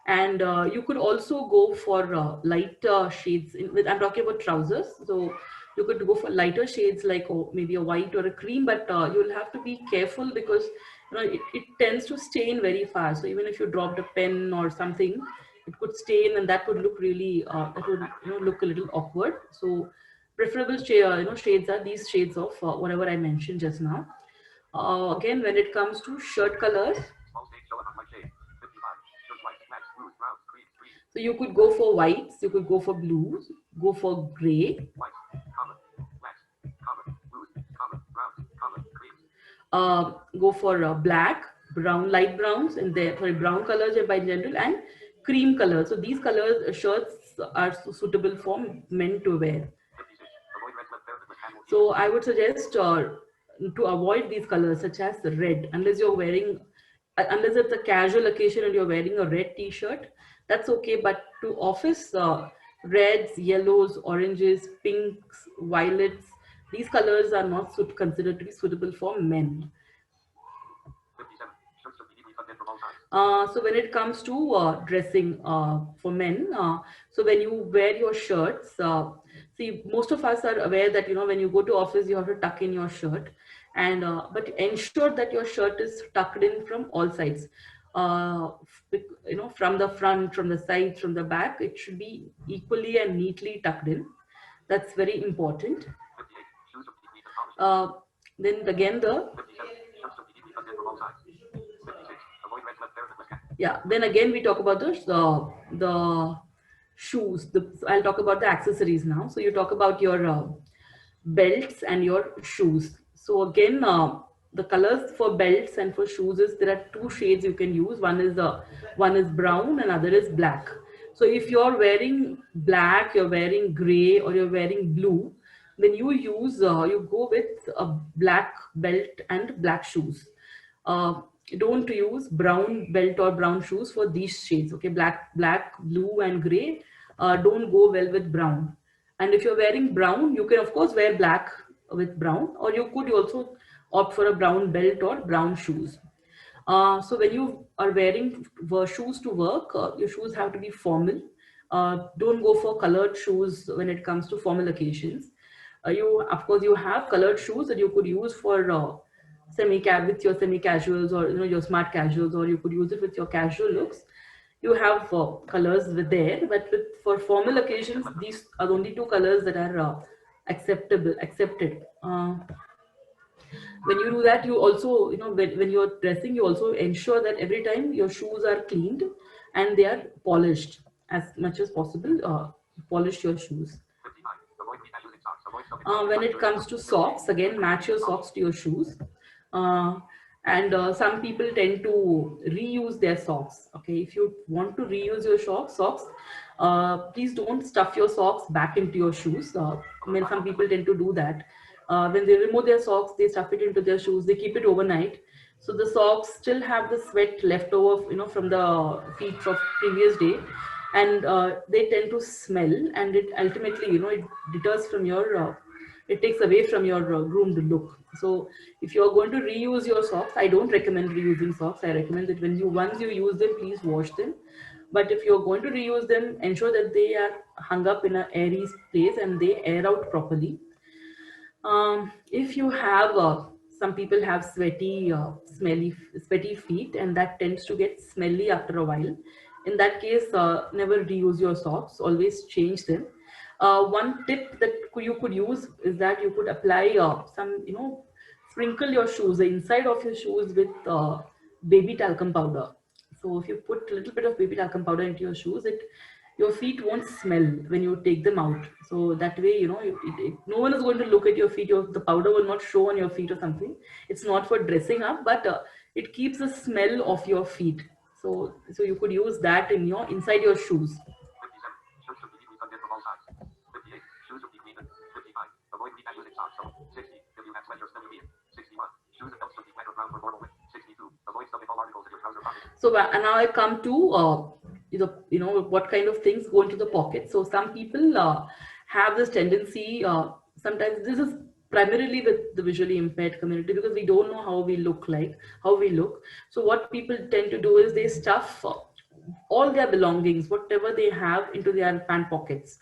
And you could also go for lighter shades. I'm talking about trousers. So you could go for lighter shades like maybe a white or a cream, but you'll have to be careful, because it tends to stain very fast. So even if you dropped a pen or something, it could stain, and that would look really that would look a little awkward. So preferable shades are these shades of whatever I mentioned just now. Again, when it comes to shirt colors, Small stage show on my shade. 55. Shirt white, black, blues, browns, cream, green. so you could go for whites, you could go for blues, go for gray, White, common, black, common, blues, common, browns, common, creams. go for black, brown, light browns, and brown colors by general, and cream colors. So these colors shirts are suitable for men to wear. 56. Avoid red, left, with casual. So I would suggest to avoid these colors such as red, unless you're wearing, unless it's a casual occasion and you're wearing a red t-shirt, that's okay. But to office, reds, yellows, oranges, pinks, violets, these colors are not considered to be suitable for men. 57. Shirts should be neatly tucked in from all sides. So when it comes to dressing for men, so when you wear your shirts, see, most of us are aware that, you know, when you go to office, you have to tuck in your shirt, and but ensure that your shirt is tucked in from all sides. You know, from the front, from the sides, from the back, it should be equally and neatly tucked in. That's very important. 58. Shoes should be neat and polished. Then again, the 57. Shirts should be neatly tucked in from all sides. 56. Avoid red left pairs with cap. yeah, then again we talk about the shoes. I'll talk about the accessories now. So you talk about your belts and your shoes. So again, the colors for belts and for shoes is there are two shades you can use. One is brown and other is black. So if you're wearing black, you're wearing gray, or you're wearing blue, then you go with a black belt and black shoes. Don't use brown belt or brown shoes for these shades. Okay, black, blue, and gray don't go well with brown. And if you're wearing brown, you can of course wear black with brown, or you could also opt for a brown belt or brown shoes. So when you are wearing shoes to work, your shoes have to be formal. Don't go for colored shoes when it comes to formal occasions. Of course, you have colored shoes that you could use for with your semi-casuals, or your smart casuals, or you could use it with your casual looks. You have colors there, but for formal occasions, these are the only two colors that are accepted. When you do that, you also, when you're dressing, you also ensure that every time your shoes are cleaned and they are polished as much as possible. Polish your shoes. 59. Avoid weak and using socks. Avoid soaking. When it comes to socks, again, match your socks to your shoes. Some people tend to reuse their socks. Okay, if you want to reuse your socks, please don't stuff your socks back into your shoes. Some people tend to do that. When they remove their socks, they stuff it into their shoes. They keep it overnight, so the socks still have the sweat left over, from the feet of previous day, and they tend to smell, and it ultimately, it deters from your. It takes away from your groomed look. So if you are going to reuse your socks, I don't recommend reusing socks. I recommend that once you use them, please wash them. But if you're going to reuse them, ensure that they are hung up in an airy place and they air out properly. If you have, some people have sweaty feet, and that tends to get smelly after a while. In that case, never reuse your socks, always change them. One tip that you could use is that you could apply sprinkle your shoes, the inside of your shoes, with baby talcum powder. So if you put a little bit of baby talcum powder into your shoes, your feet won't smell when you take them out. So that way, no one is going to look at your feet. The powder will not show on your feet or something. It's not for dressing up, but it keeps the smell of your feet. So you could use that inside your shoes. 57. Shoes should be neatly tucked in from all sides. 58. Shoes should be clean. 55. Avoid weak and using socks. 60. If you have sweat, your smelly feet. 61. Shoes and belts should be wet or brown for normal width. 62. Avoid stuffing all articles in your trouser pocket. So now I come to what kind of things go into the pocket. So some people have this tendency. Sometimes this is primarily with the visually impaired community, because we don't know how we look. So what people tend to do is they stuff all their belongings, whatever they have, into their pant pockets,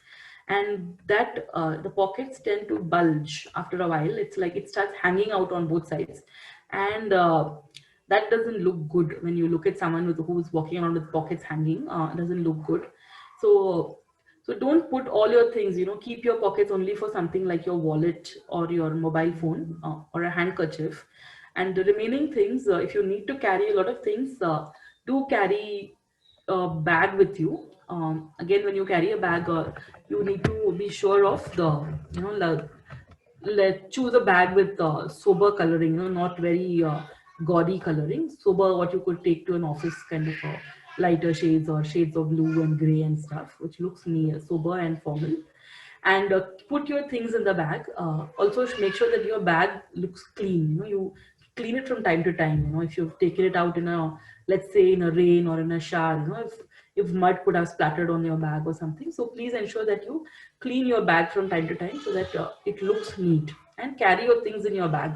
and that the pockets tend to bulge after a while. It's like it starts hanging out on both sides, and that doesn't look good. When you look at someone who's walking around with pockets hanging, it doesn't look good. So don't put all your things, keep your pockets only for something like your wallet or your mobile phone or a handkerchief. And the remaining things, if you need to carry a lot of things, do carry a bag with you. Again, when you carry a bag, you need to be sure of choose a bag with sober coloring, not very gaudy coloring. Sober, what you could take to an office, kind of lighter shades or shades of blue and gray and stuff, which looks sober and formal. And put your things in the bag. Also make sure that your bag looks clean. You clean it from time to time. If you've taken it out let's say in a rain or in a shower, if mud could have splattered on your bag or something. So please ensure that you clean your bag from time to time so that it looks neat. and carry your things in your bag.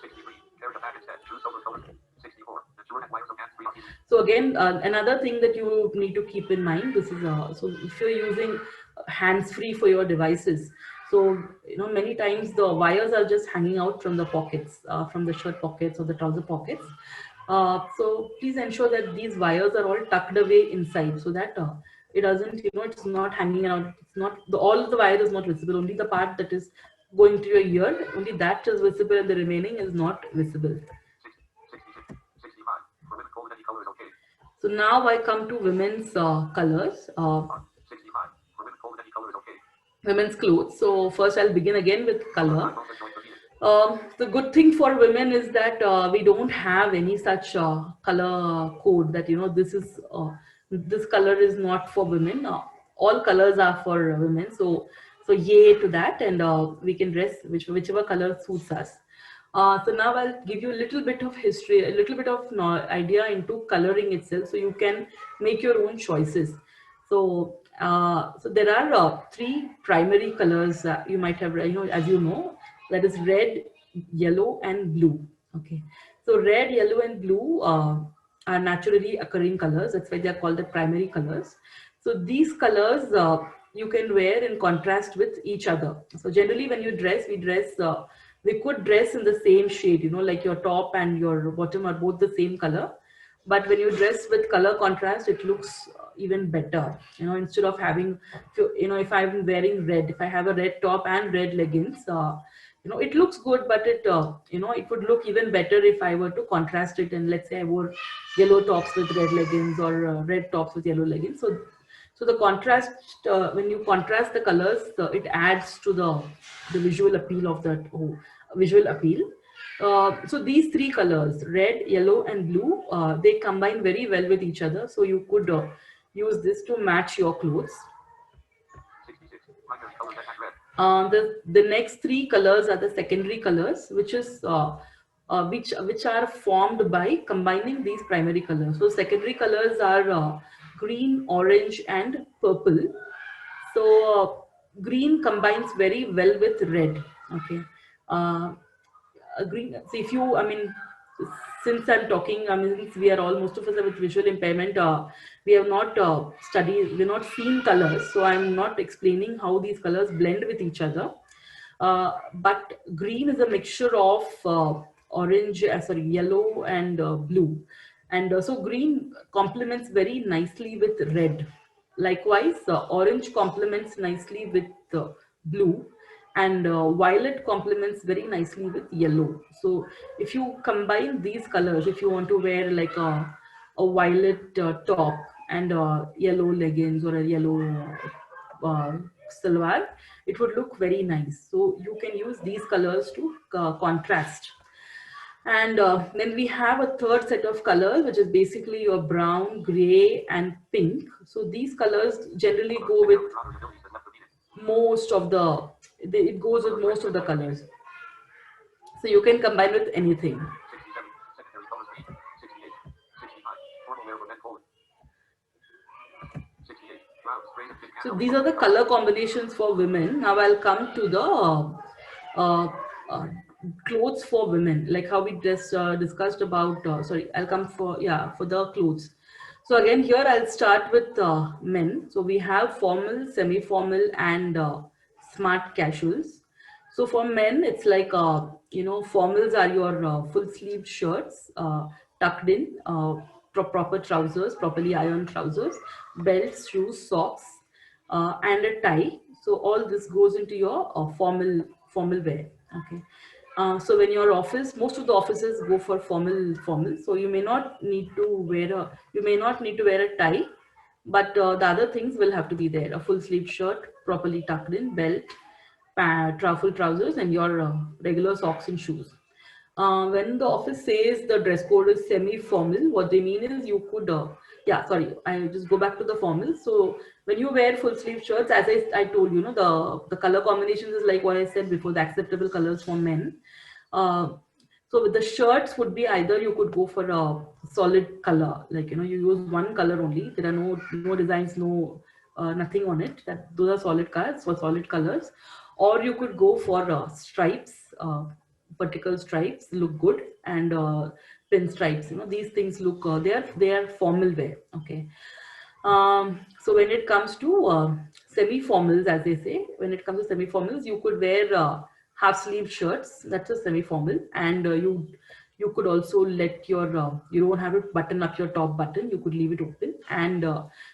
63. Carry a package set. Choose solar color. 64. Ensure that wires of hands-free on each. So again, another thing that you need to keep in mind, this is so if you're using hands-free for your devices, so many times the wires are just hanging out from the pockets, from the shirt pockets or the trouser pockets. So please ensure that these wires are all tucked away inside, so that it doesn't, it's not hanging out. It's not all of the wire is not visible. Only the part that is going to your ear, only that is visible, and the remaining is not visible. 66. 65. For women, cold any color is okay. So now I come to women's colors, 65. For women, cold any color is okay. women's clothes. So first I'll begin again with color. Both are joint repeated. The good thing for women is that we don't have any such color code that this is this color is not for women. All colors are for women. So yay to that, and we can dress whichever color suits us. So now I'll give you a little bit of history, a little bit of idea into coloring itself, so you can make your own choices. So so there are three primary colors you might have, as you know, that is red, yellow, and blue. Okay, so red, yellow, and blue are naturally occurring colors. That's why they are called the primary colors. So these colors you can wear in contrast with each other. So generally when you dress, we could dress in the same shade, like your top and your bottom are both the same color. But when you dress with color contrast, it looks even better. Instead of having, if I'm wearing red, if I have a red top and red leggings, it looks good, but it it would look even better if I were to contrast it. And let's say I wore yellow tops with red leggings, or red tops with yellow leggings. So the contrast, when you contrast the colors, it adds to the visual appeal of that visual appeal. So these three colors, red, yellow, and blue, they combine very well with each other. So you could use this to match your clothes. 66. Primary color that has red. The next three colors are the secondary colors, which is which are formed by combining these primary colors. So secondary colors are green, orange, and purple. So green combines very well with red. Okay. Green. So if you, since I'm talking, since we are all, most of us are with visual impairment, we have not studied, we're not seen colors. So I'm not explaining how these colors blend with each other. But green is a mixture of orange, yellow, and blue. And so green complements very nicely with red. Likewise, orange complements nicely with blue, and violet complements very nicely with yellow. So if you combine these colors, if you want to wear like a violet top and yellow leggings, or a yellow salwar, it would look very nice. So you can use these colors to contrast. And then we have a third set of colors, which is basically your brown, gray, and pink. So these colors generally go with Robert's abilities is left repeated. most of the, it goes with most of the colors. So you can combine with anything. 67. Secondary colors green. 68. 65. Formal wear for men cold. 68. Blouse, gray and pink. So these are the color combinations for women. Now I'll come to the clothes for women, like how we just discussed about, sorry, I'll come for the clothes. So again, here I'll start with men. So we have formal, semi-formal, and smart casuals. So for men, it's like, formals are your full-sleeved shirts, tucked in, proper trousers, properly ironed trousers, belts, shoes, socks, and a tie. So all this goes into your formal wear. Okay. So when your office, most of the offices go for formal. So you may not need to wear a tie, but the other things will have to be there: a full sleeve shirt, properly tucked in, belt, full trousers, and your regular socks and shoes. When the office says the dress code is semi-formal, what they mean is you could, I just go back to the formal. So when you wear full sleeve shirts, as I told you, the color combinations is like what I said before, the acceptable colors for men. So with the shirts would be either you could go for a solid color, like, you use one color only. There are no designs, nothing on it. Those are solid colors for solid colors. or you could go for stripes, vertical stripes look good, and pinstripes. These things look they are formal wear. Okay. So when it comes to semi-formals, as they say, when it comes to semi-formals, you could wear half-sleeve shirts. That's a semi-formal, and you could also let your you don't have to button up your top button. You could leave it open, and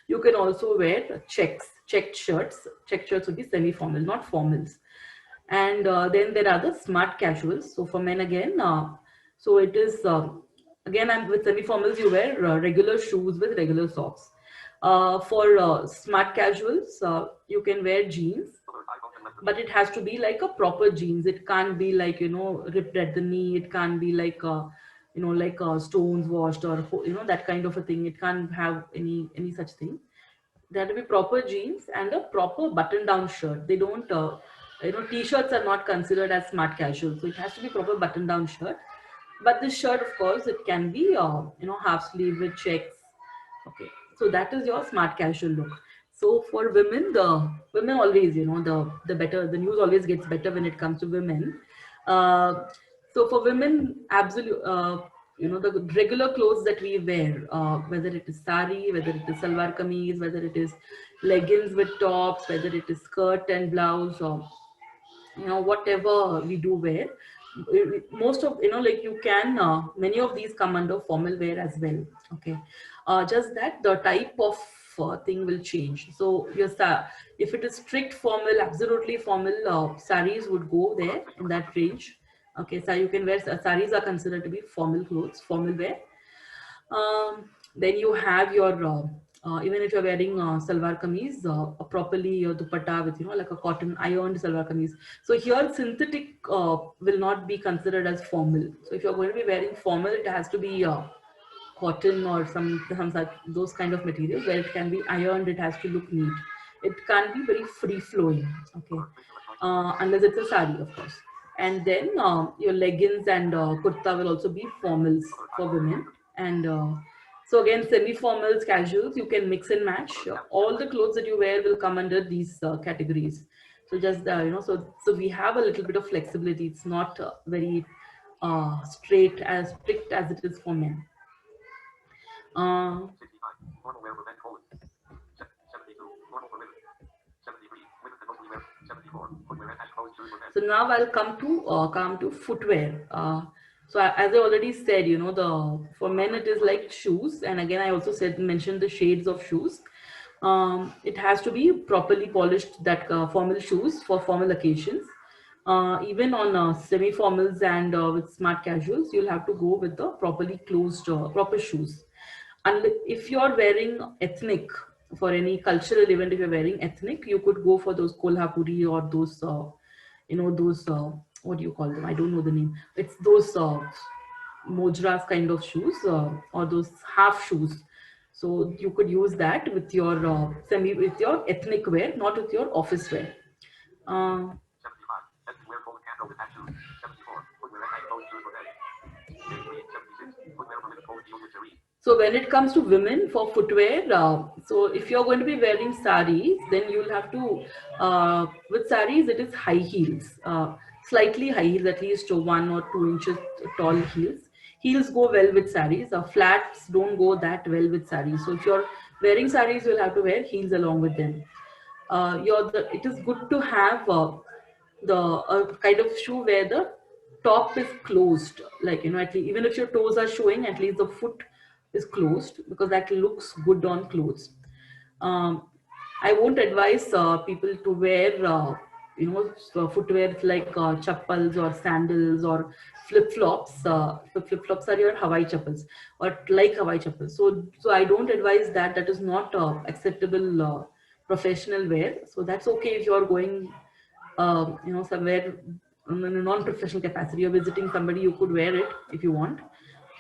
you can also wear checked shirts. Checked shirts would be semi-formal, not formals. And then there are the smart casuals. So for men again, so it is again, I'm with semi-formals. You wear regular shoes with regular socks. For smart casuals, you can wear jeans, but it has to be like a proper jeans. It can't be like, ripped at the knee. It can't be like like stones washed, or that kind of a thing. It can't have any such thing. There have to be proper jeans and a proper button down shirt. They don't t-shirts are not considered as smart casual, so it has to be proper button down shirt. But this shirt, of course, it can be half sleeve with checks. Okay, so that is your smart casual look. So for women, the women always, the better, the news always gets better when it comes to women. Uh, so for women, absolute, the regular clothes that we wear, whether it is sari, whether it is salwar kameez, whether it is leggings with tops, whether it is skirt and blouse, or whatever we do wear, most of like you can many of these come under formal wear as well. Okay, just that the type of thing will change. So if it is strict formal, absolutely formal, saris would go there in that range. Okay, so you can wear saris are considered to be formal clothes, formal wear. Then you have your even if you're wearing salwar kameez, properly your dupatta with like a cotton ironed salwar kameez. So here synthetic will not be considered as formal. So if you're going to be wearing formal, it has to be cotton or some such those kind of materials where it can be ironed. It has to look neat. It can't be very free flowing. Okay, unless it's a sari, of course. And then your leggings and kurta will also be formals for women. And so again, semi-formals, casuals, you can mix and match. All the clothes that you wear will come under these categories. So just so we have a little bit of flexibility. It's not very straight as strict as it is for men. 65. Formal wear for men, colon. 72. Formal for women. 73. Women can mostly wear. 74. Footwear and closed shoes for men. So now I'll come to footwear. So as I already said, for men it is like shoes, and again I also mentioned the shades of shoes. It has to be properly polished, that formal shoes for formal occasions. Even on semi-formals and with smart casuals, you'll have to go with the properly closed, proper shoes. And if you're wearing ethnic for any cultural event, if you're wearing ethnic, you could go for those kolhapuri or those those what do you call them, I don't know the name. It's those mojras kind of shoes, or those half shoes. So you could use that with your with your ethnic wear, not with your office wear. 75. Ethnic wear, colon, candle with hat shoes. 74. Footwear and closed shoes for men. 76. Footwear for women, colon, heels with cerise. So when it comes to women for footwear, so if you're going to be wearing saris, then you'll have to, with saris, it is high heels, slightly high heels, at least 1 or 2 inches tall heels. Heels go well with saris. Flats don't go that well with saris. So if you're wearing saris, you'll have to wear heels along with them. It is good to have the kind of shoe where the top is closed, like at least, even if your toes are showing, at least the foot is closed, because that looks good on clothes. I won't advise people to wear footwear like chappals or sandals or flip-flops. Flip-flops are your Hawaii chappals, or like Hawaii chappals. So I don't advise that. That is not acceptable professional wear. So that's okay if you're going somewhere in a non-professional capacity. You're visiting somebody, you could wear it if you want.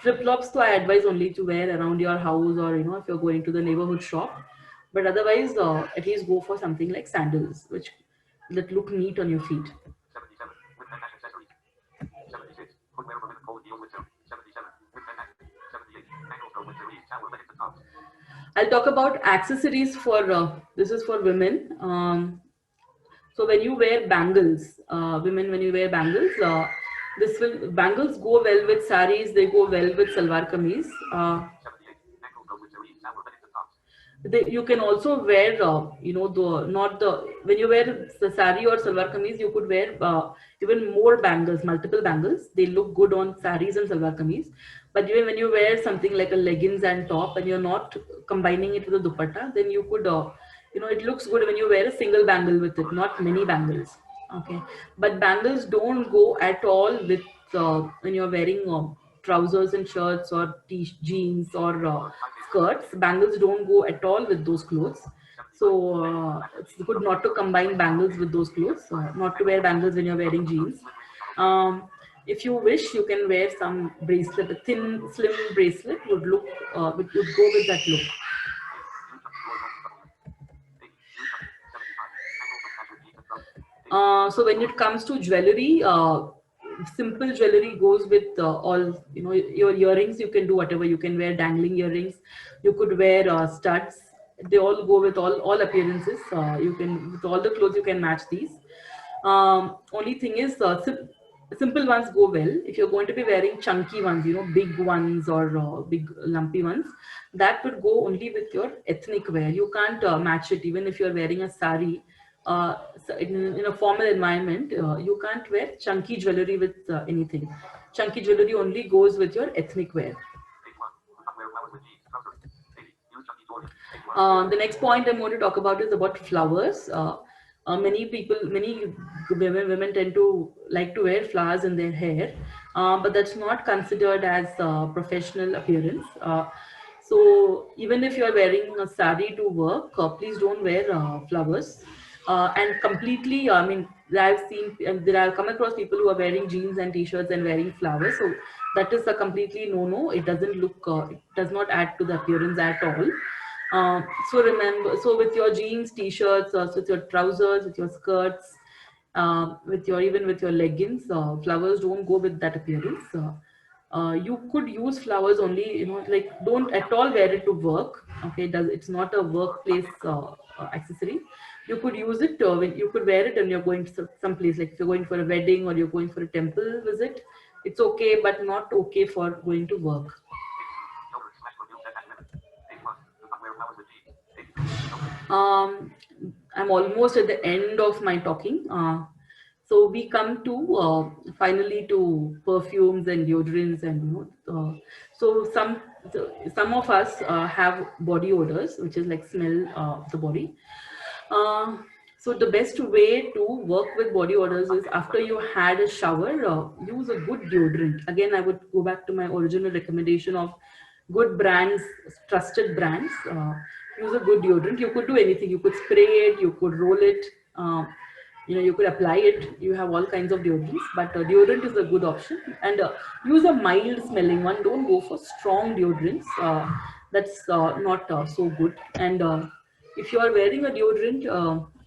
Flip-flops, so I advise only to wear around your house, or if you're going to the neighborhood shop. But otherwise, at least go for something like sandals, that look neat on your feet. 77. With men and accessories. 76. Footwear for women, colon, heels with cerise. 77. With men and 78. Ankle toe with cerise. Towel, leggings and tops. I'll talk about accessories for this is for women. So when you wear bangles, women, when you wear bangles, bangles go well with saris, they go well with salwar kameez. 78. Ankles go with saris, salwar and into tops. You can also wear, you know, when you wear the sari or salwar kameez, you could wear even more bangles, multiple bangles. They look good on saris and salwar kameez. But even when you wear something like a leggings and top, and you're not combining it with a dupatta, then you could, you know, it looks good when you wear a single bangle with it, not many bangles. Okay, but bangles don't go at all with when you're wearing trousers and shirts or jeans or skirts. Bangles don't go at all with those clothes. So it's good not to combine bangles with those clothes, not to wear bangles when you're wearing jeans. If you wish, you can wear some bracelet, a thin, slim bracelet would look, would go with that look. So when it comes to jewelry, simple jewelry goes with all, you know, your earrings. You can do whatever. You can wear dangling earrings. You could wear studs. They all go with all appearances. You can, with all the clothes, you can match these. Only thing is, simple ones go well. If you're going to be wearing chunky ones, you know, big ones or big lumpy ones, that would go only with your ethnic wear. You can't match it even if you're wearing a sari. So in a formal environment, you can't wear chunky jewelry with anything. Chunky jewelry only goes with your ethnic wear. The next point I'm going to talk about is about flowers. Many women tend to like to wear flowers in their hair, but that's not considered as professional appearance. So even if you're wearing a sari to work, please don't wear flowers. And completely, I mean, I've come across people who are wearing jeans and t-shirts and wearing flowers. So that is a completely no-no. It doesn't look, it does not add to the appearance at all. So remember, so with your jeans, t-shirts, so with your trousers, with your skirts, even with your leggings, flowers don't go with that appearance. You could use flowers only, you know, like don't at all wear it to work. Okay, it's not a workplace accessory. You could use it when you could wear it and you're going to some place, like if you're going for a wedding or you're going for a temple visit. It's okay, but not okay for going to work. I'm almost at the end of my talking. So we come to finally to perfumes and deodorants, and you know, so some of us have body odors, which is like smell of the body. So the best way to work with body odors is after you had a shower, use a good deodorant. Again, I would go back to my original recommendation of good brands, trusted brands. Use a good deodorant. You could do anything. You could spray it. You could roll it. You know, you could apply it. You have all kinds of deodorants, but deodorant is a good option. And use a mild smelling one. Don't go for strong deodorants. That's not so good. And if you are wearing a deodorant,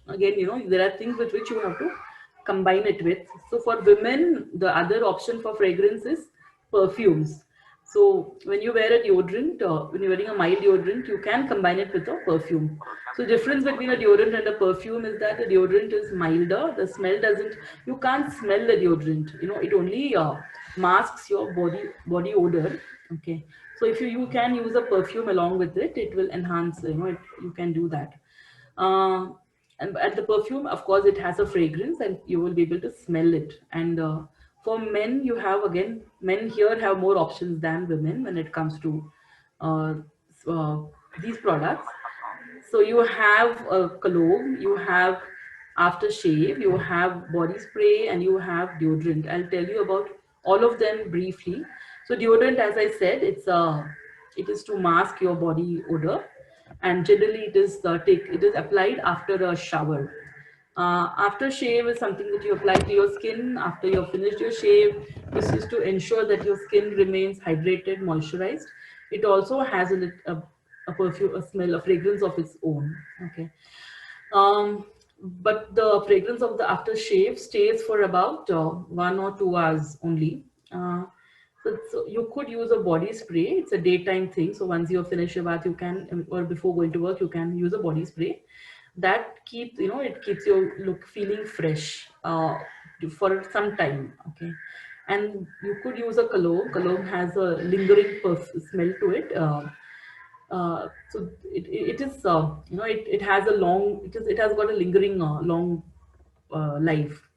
again, you know, there are things with which you have to combine it with. So for women, the other option for fragrance is perfumes. So when you wear a deodorant, when you're wearing a mild deodorant, you can combine it with a perfume. So difference between a deodorant and a perfume is that a deodorant is milder. The smell doesn't, you can't smell the deodorant. You know, it only masks your body odor. Okay. So if you can use a perfume along with it, it will enhance, you know, you can do that. And the perfume, of course, it has a fragrance and you will be able to smell it. And for men, you have, again, men here have more options than women when it comes to uh, these products. So you have a cologne, you have aftershave, you have body spray, and you have deodorant. I'll tell you about all of them briefly. So deodorant, as I said, it is to mask your body odor, and generally it is applied after a shower. Aftershave is something that you apply to your skin after you've finished your shave. This is to ensure that your skin remains hydrated, moisturized. It also has a perfume, a smell, a fragrance of its own. Okay. But the fragrance of the aftershave stays for about 1 or 2 hours only. So you could use a body spray. It's a daytime thing. So once you finish your bath, you can, or before going to work, you can use a body spray. that keeps, it keeps your look feeling fresh for some time. Okay. And you could use a cologne. Cologne has a lingering smell to it. So it is, it has a long, it has got a lingering long life.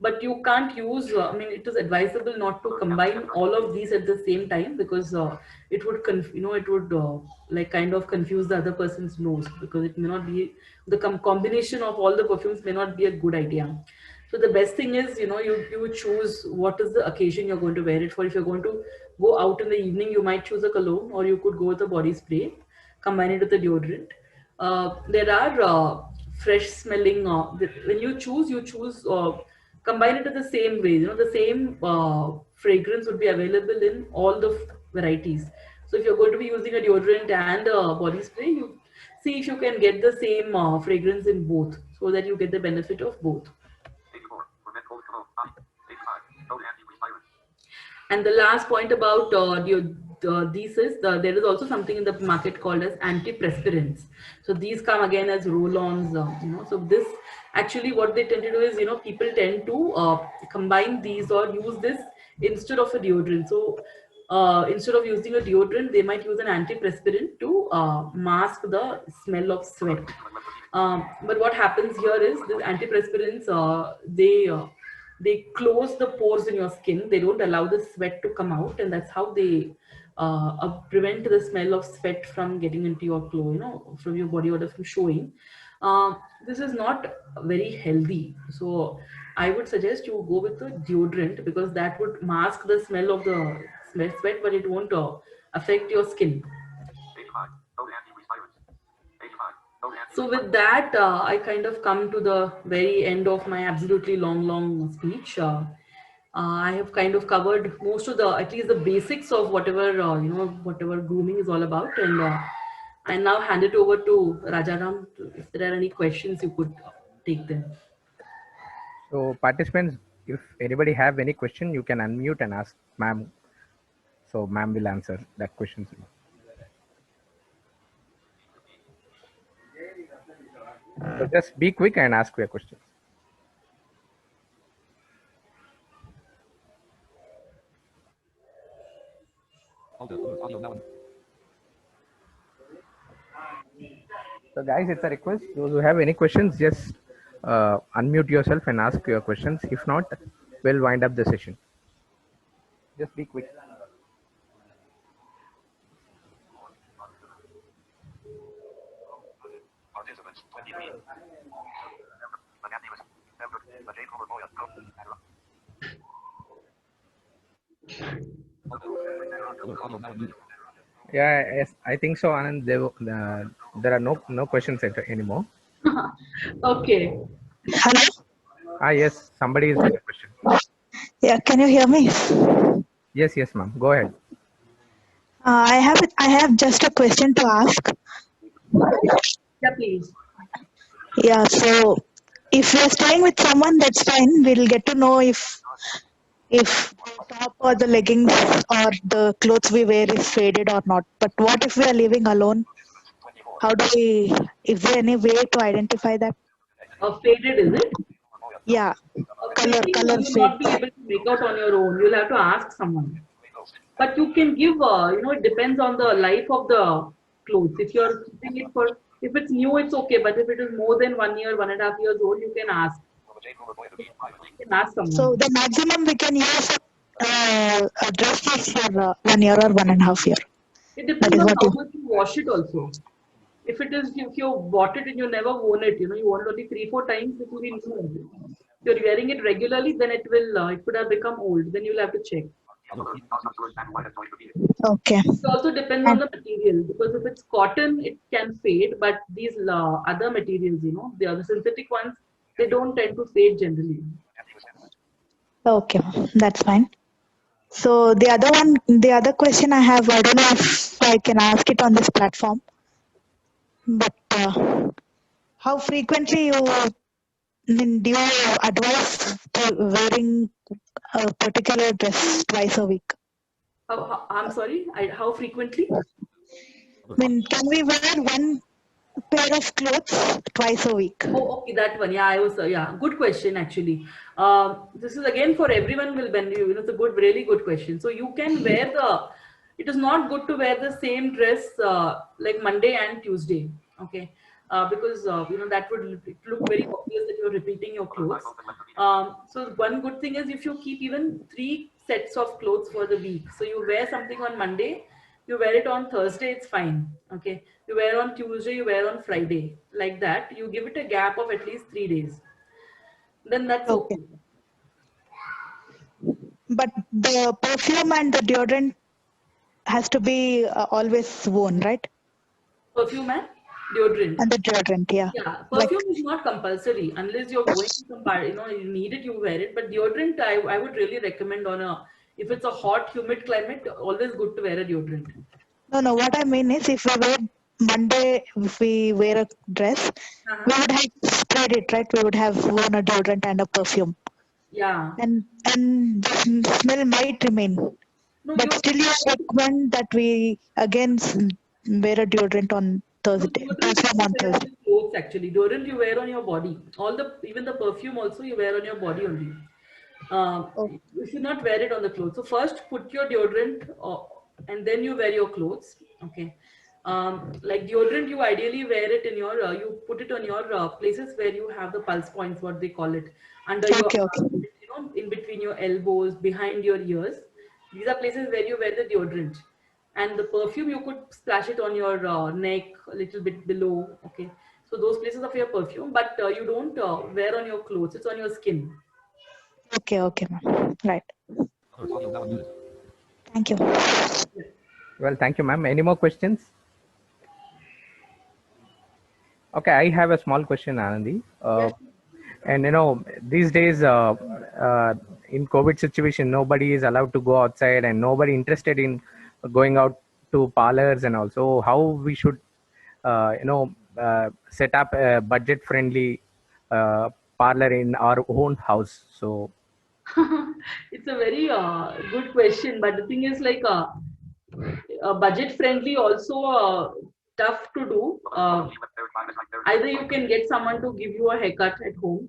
But you can't use, I mean, it is advisable not to combine all of these at the same time, because it would it would like kind of confuse the other person's nose, because it may not be the combination of all the perfumes may not be a good idea. So the best thing is, you would choose what is the occasion you're going to wear it for. If you're going to go out in the evening, you might choose a cologne, or you could go with a body spray, combine it with a deodorant. There are fresh smelling, when you choose combine it in the same way. The same fragrance would be available in all the varieties. So if you're going to be using a deodorant and a body spray, you see if you can get the same fragrance in both, so that you get the benefit of both. 84. Prevent cold cologne. Body. 85. Go to anti-perspirant. And the last point about these is, there is also something in the market called as antiperspirants. So these come again as roll-ons. So this actually, what they tend to do is, people tend to combine these or use this instead of a deodorant. So instead of using a deodorant, they might use an antiperspirant to mask the smell of sweat. But what happens here is, these antiperspirants, they close the pores in your skin. They don't allow the sweat to come out, and that's how they prevent the smell of sweat from getting into your clothes, from your body odor from showing. This is not very healthy. So I would suggest you go with the deodorant, because that would mask the smell of the sweat, but it won't affect your skin. 85. Go to anti-perspirant. 85. Go to So with that, I kind of come to the very end of my absolutely long speech. I have kind of covered most of at least the basics of whatever, whatever grooming is all about. And I now hand it over to Rajaram. If there are any questions, you could take them. So participants, if anybody have any question, you can unmute and ask ma'am. So ma'am will answer that question. So just be quick and ask your questions. So guys, it's a request. Those who have any questions, just unmute yourself and ask your questions. If not, we'll wind up the session. Just be quick. Participants 23. Anonymous. Member. Ajay Kumar Boya. Yeah, yes, I think so, Anand. There are no questions anymore. Okay. Hello. Yes, somebody is with a question. Yeah, can you hear me? Yes, ma'am. Go ahead. I have just a question to ask. Yeah, please. Yeah, so if we're staying with someone, that's fine. We'll get to know if the top or the leggings or the clothes we wear is faded or not. But what if we are living alone? How do we? Is there any way to identify that? Faded, is it? Yeah, color You will fade. not be able to make out on your own. You'll have to ask someone. But you can give, it depends on the life of the clothes. If you're keeping it if it's new, it's okay. But if it is more than 1 year, 1.5 years old, you can ask. You can ask someone. So the maximum we can use a dress is for 1 year or 1.5 years. It depends on how much you wash it also. If you bought it and you never worn it, you worn it only 3-4 times, it will be new. If you're wearing it regularly, then it could have become old. Then you'll have to check. Okay. It also depends on the material, because if it's cotton, it can fade, but these other materials, the other synthetic ones, they don't tend to fade generally. Okay, that's fine. So the other question I have, I don't know if I can ask it on this platform, but how frequently do you advise to wearing a particular dress twice a week? I'm sorry, how frequently? Can we wear one pair of clothes twice a week. Oh, okay, that one. Yeah, I was. Yeah, good question actually. This is again for everyone will bend you. You know, it's a good, really good question. So you can wear the. It is not good to wear the same dress like Monday and Tuesday. Okay, because you know that would look very obvious that you're repeating your clothes. So one good thing is if you keep even 3 sets of clothes for the week. So you wear something on Monday, you wear it on Thursday, it's fine. Okay, you wear on Tuesday, you wear on Friday, like that. You give it a gap of at least 3 days. Then that's Okay. okay. But the perfume and the deodorant has to be always worn, right? Perfume and deodorant. And the deodorant, yeah. Yeah, Like, perfume is not compulsory unless you're going to some part, you know, you need it, you wear it. But deodorant, I would really recommend on a, if it's a hot, humid climate, always good to wear a deodorant. no, what I mean is if we wear Monday, if we wear a dress, we would have sprayed it, right? We would have worn a deodorant and a perfume. Yeah. And the smell might remain. No, But still you recommend that we again wear a deodorant on no, Thursday, deodorant you perfume on wear on Thursday. the clothes actually. Deodorant you wear on your body. All the, even the perfume also you wear on your body only. Oh, You should not wear it on the clothes. So first put your deodorant and then you wear your clothes. Okay. Like deodorant, you ideally wear it in your, you put it on your places where you have the pulse points, what they call it, under your okay. arm, you know, in between your elbows, behind your ears. These are places where you wear the deodorant. And the perfume, you could splash it on your neck, a little bit below. Okay. So those places of your perfume, but you don't wear on your clothes, it's on your skin. Okay, ma'am. Right. Thank you. Well, thank you, ma'am. Any more questions? Okay, I have a small question, Anandi. Yes. And you know, these days in COVID situation, nobody is allowed to go outside, and nobody interested in going out to parlors, and also how we should, set up a budget-friendly parlor in our own house. So It's a very good question, but the thing is like budget friendly also tough to do. Either you can get someone to give you a haircut at home,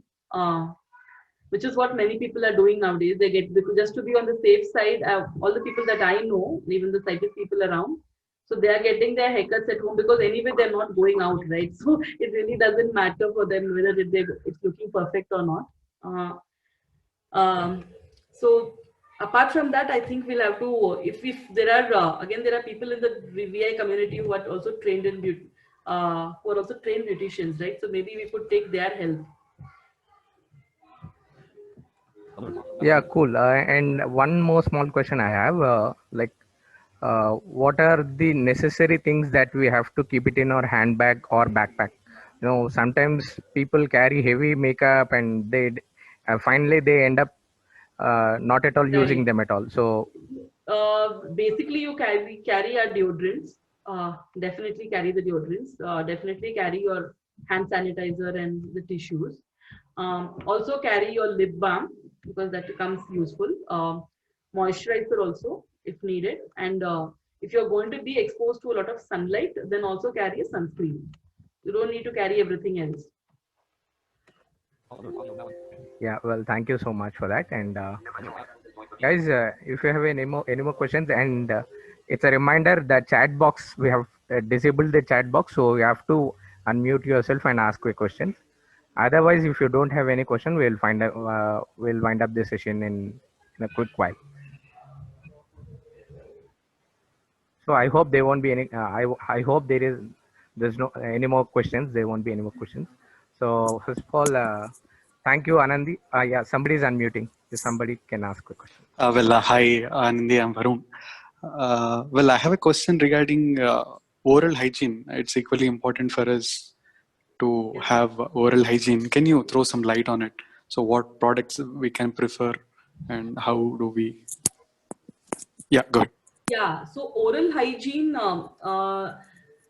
which is what many people are doing nowadays. They get, because just to be on the safe side. All the people that I know, even the sighted people around, so they are getting their haircuts at home because anyway they're not going out, right? So it really doesn't matter for them whether it's looking perfect or not. Uh, so apart from that, I think we'll have to, if there are again there are people in the VI community who are also trained in beauty, who are also trained beauticians, right? So maybe we could take their help. yeah, cool. And one more small question I have, what are the necessary things that we have to keep it in our handbag or backpack? You know, sometimes people carry heavy makeup and they finally they end up not at all using Right. them at all. So Basically, you carry our deodorants. Definitely carry the deodorants. Definitely carry your hand sanitizer and the tissues. Also carry your lip balm because that becomes useful. Moisturizer also if needed. And if you're going to be exposed to a lot of sunlight, then also carry a sunscreen. You don't need to carry everything else. yeah, well, thank you so much for that. And guys, if you have any more questions, and it's a reminder that chat box, we have disabled the chat box, so you have to unmute yourself and ask your questions. Otherwise, if you don't have any question, we'll wind up the session in a quick while. So I hope there won't be any. I hope there's no any more questions. There won't be any more questions. So first of all, thank you, Anandi. Yeah, somebody is unmuting. If somebody can ask a question. Hi, Anandi, I'm Varun. I have a question regarding oral hygiene. It's equally important for us to have oral hygiene. Can you throw some light on it? So, what products we can prefer, and how do we? Yeah, go ahead. Yeah, so oral hygiene,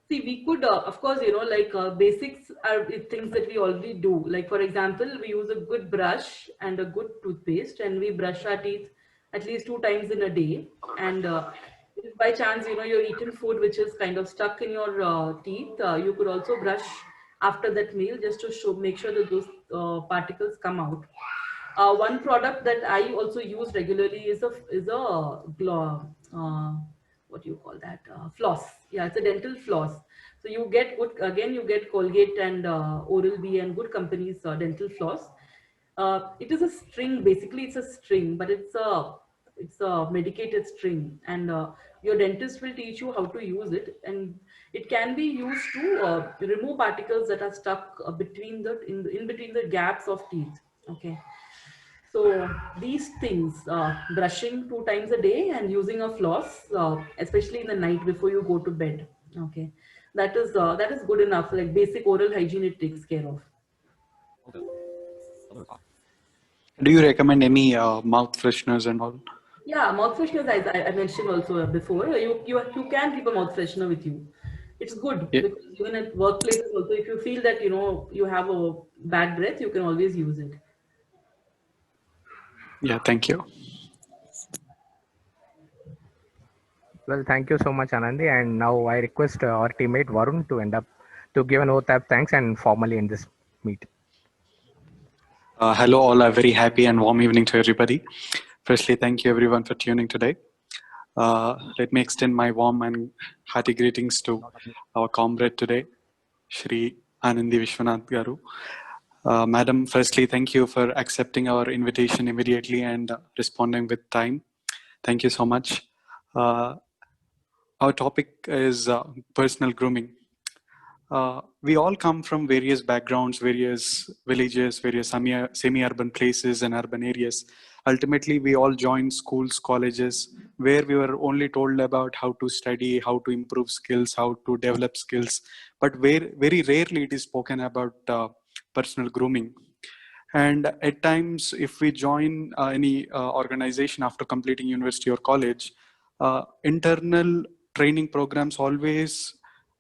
see, we could, of course, you know, like basics are things that we already do. Like, for example, we use a good brush and a good toothpaste, and we brush our teeth at least 2 times in a day. And if by chance, you know, you're eating food which is kind of stuck in your teeth, you could also brush after that meal just to make sure that those particles come out. One product that I also use regularly is what do you call that? Floss. Yeah, it's a dental floss. So you get good, again, you get Colgate and Oral-B and good companies dental floss. It is a string, basically it's a string, but it's a medicated string, and your dentist will teach you how to use it, and it can be used to remove particles that are stuck between in between the gaps of teeth. Okay. So these things, brushing 2 times a day and using a floss, especially in the night before you go to bed. Okay, that is good enough. Like basic oral hygiene, it takes care of. Do you recommend any mouth fresheners and all? Yeah, mouth fresheners, I mentioned also before. You can keep a mouth freshener with you. It's good Yeah. because even at workplaces also, if you feel that, you know, you have a bad breath, you can always use it. Yeah, thank you. Well, thank you so much, Anandi. And now I request our teammate Varun to end up to give an OTAP thanks and formally end this meet. Hello, all. A very happy and warm evening to everybody. Firstly, thank you everyone for tuning today. Let me extend my warm and hearty greetings to our comrade today, Shri Anandi Vishwanath Garu. Madam, firstly, thank you for accepting our invitation immediately and responding with time. Thank you so much. Our topic is personal grooming. We all come from various backgrounds, various villages, various semi-urban places and urban areas. Ultimately, we all joined schools, colleges, where we were only told about how to study, how to improve skills, how to develop skills. But very rarely it is spoken about personal grooming. And at times, if we join any organization after completing university or college, internal training programs always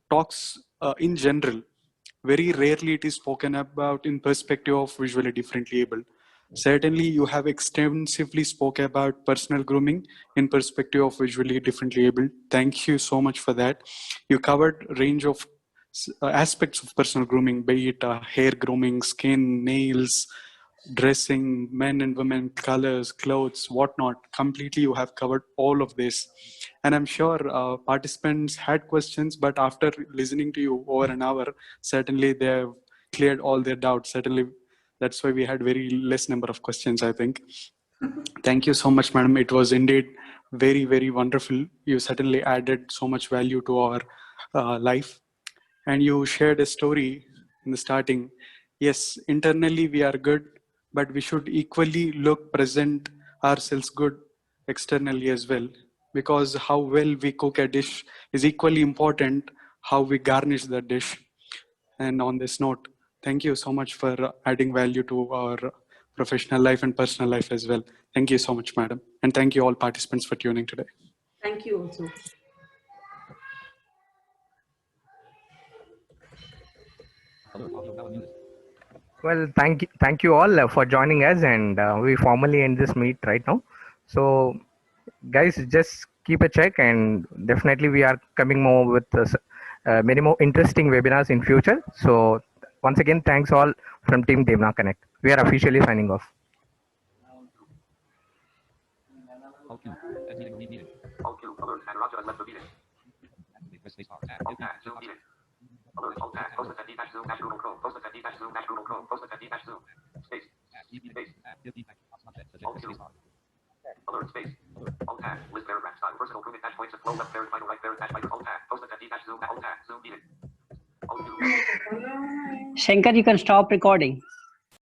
talks in general. Very rarely it is spoken about in perspective of visually differently able. Certainly, you have extensively spoke about personal grooming in perspective of visually differently able. Thank you so much for that. You covered range of aspects of personal grooming, be it hair grooming, skin, nails, dressing, men and women, colors, clothes, whatnot. Completely, you have covered all of this. And I'm sure participants had questions, but after listening to you over an hour, certainly they have cleared all their doubts. Certainly, that's why we had very less number of questions, I think. Thank you so much, madam. It was indeed very, very wonderful. You certainly added so much value to our life. And you shared a story in the starting. Yes, internally we are good, but we should equally look present ourselves good externally as well, because how well we cook a dish is equally important how we garnish the dish. And on this note, thank you so much for adding value to our professional life and personal life as well. Thank you so much, madam. And thank you all participants for tuning today. Thank you also. Well, thank you all for joining us, and we formally end this meet right now. So, guys, just keep a check, and definitely we are coming more with many more interesting webinars in future. So, once again, thanks all from Team Devna Connect. We are officially signing off. All Q, alert, and Raja has left the meeting. Alt tab, Zoom meeting. Alert, alt tab, post attendee dash Zoom dash Google Chrome, post attendee dash Zoom dash Google Chrome, post attendee dash Zoom, space, Alt Q. Alert, space, alt tab, list paragraph style, personal grooming dash points of flow, left title, right dash micro, alt tab, post attendee dash Zoom, alt tab, Zoom meeting. Alt Q. Shankar, you can stop recording.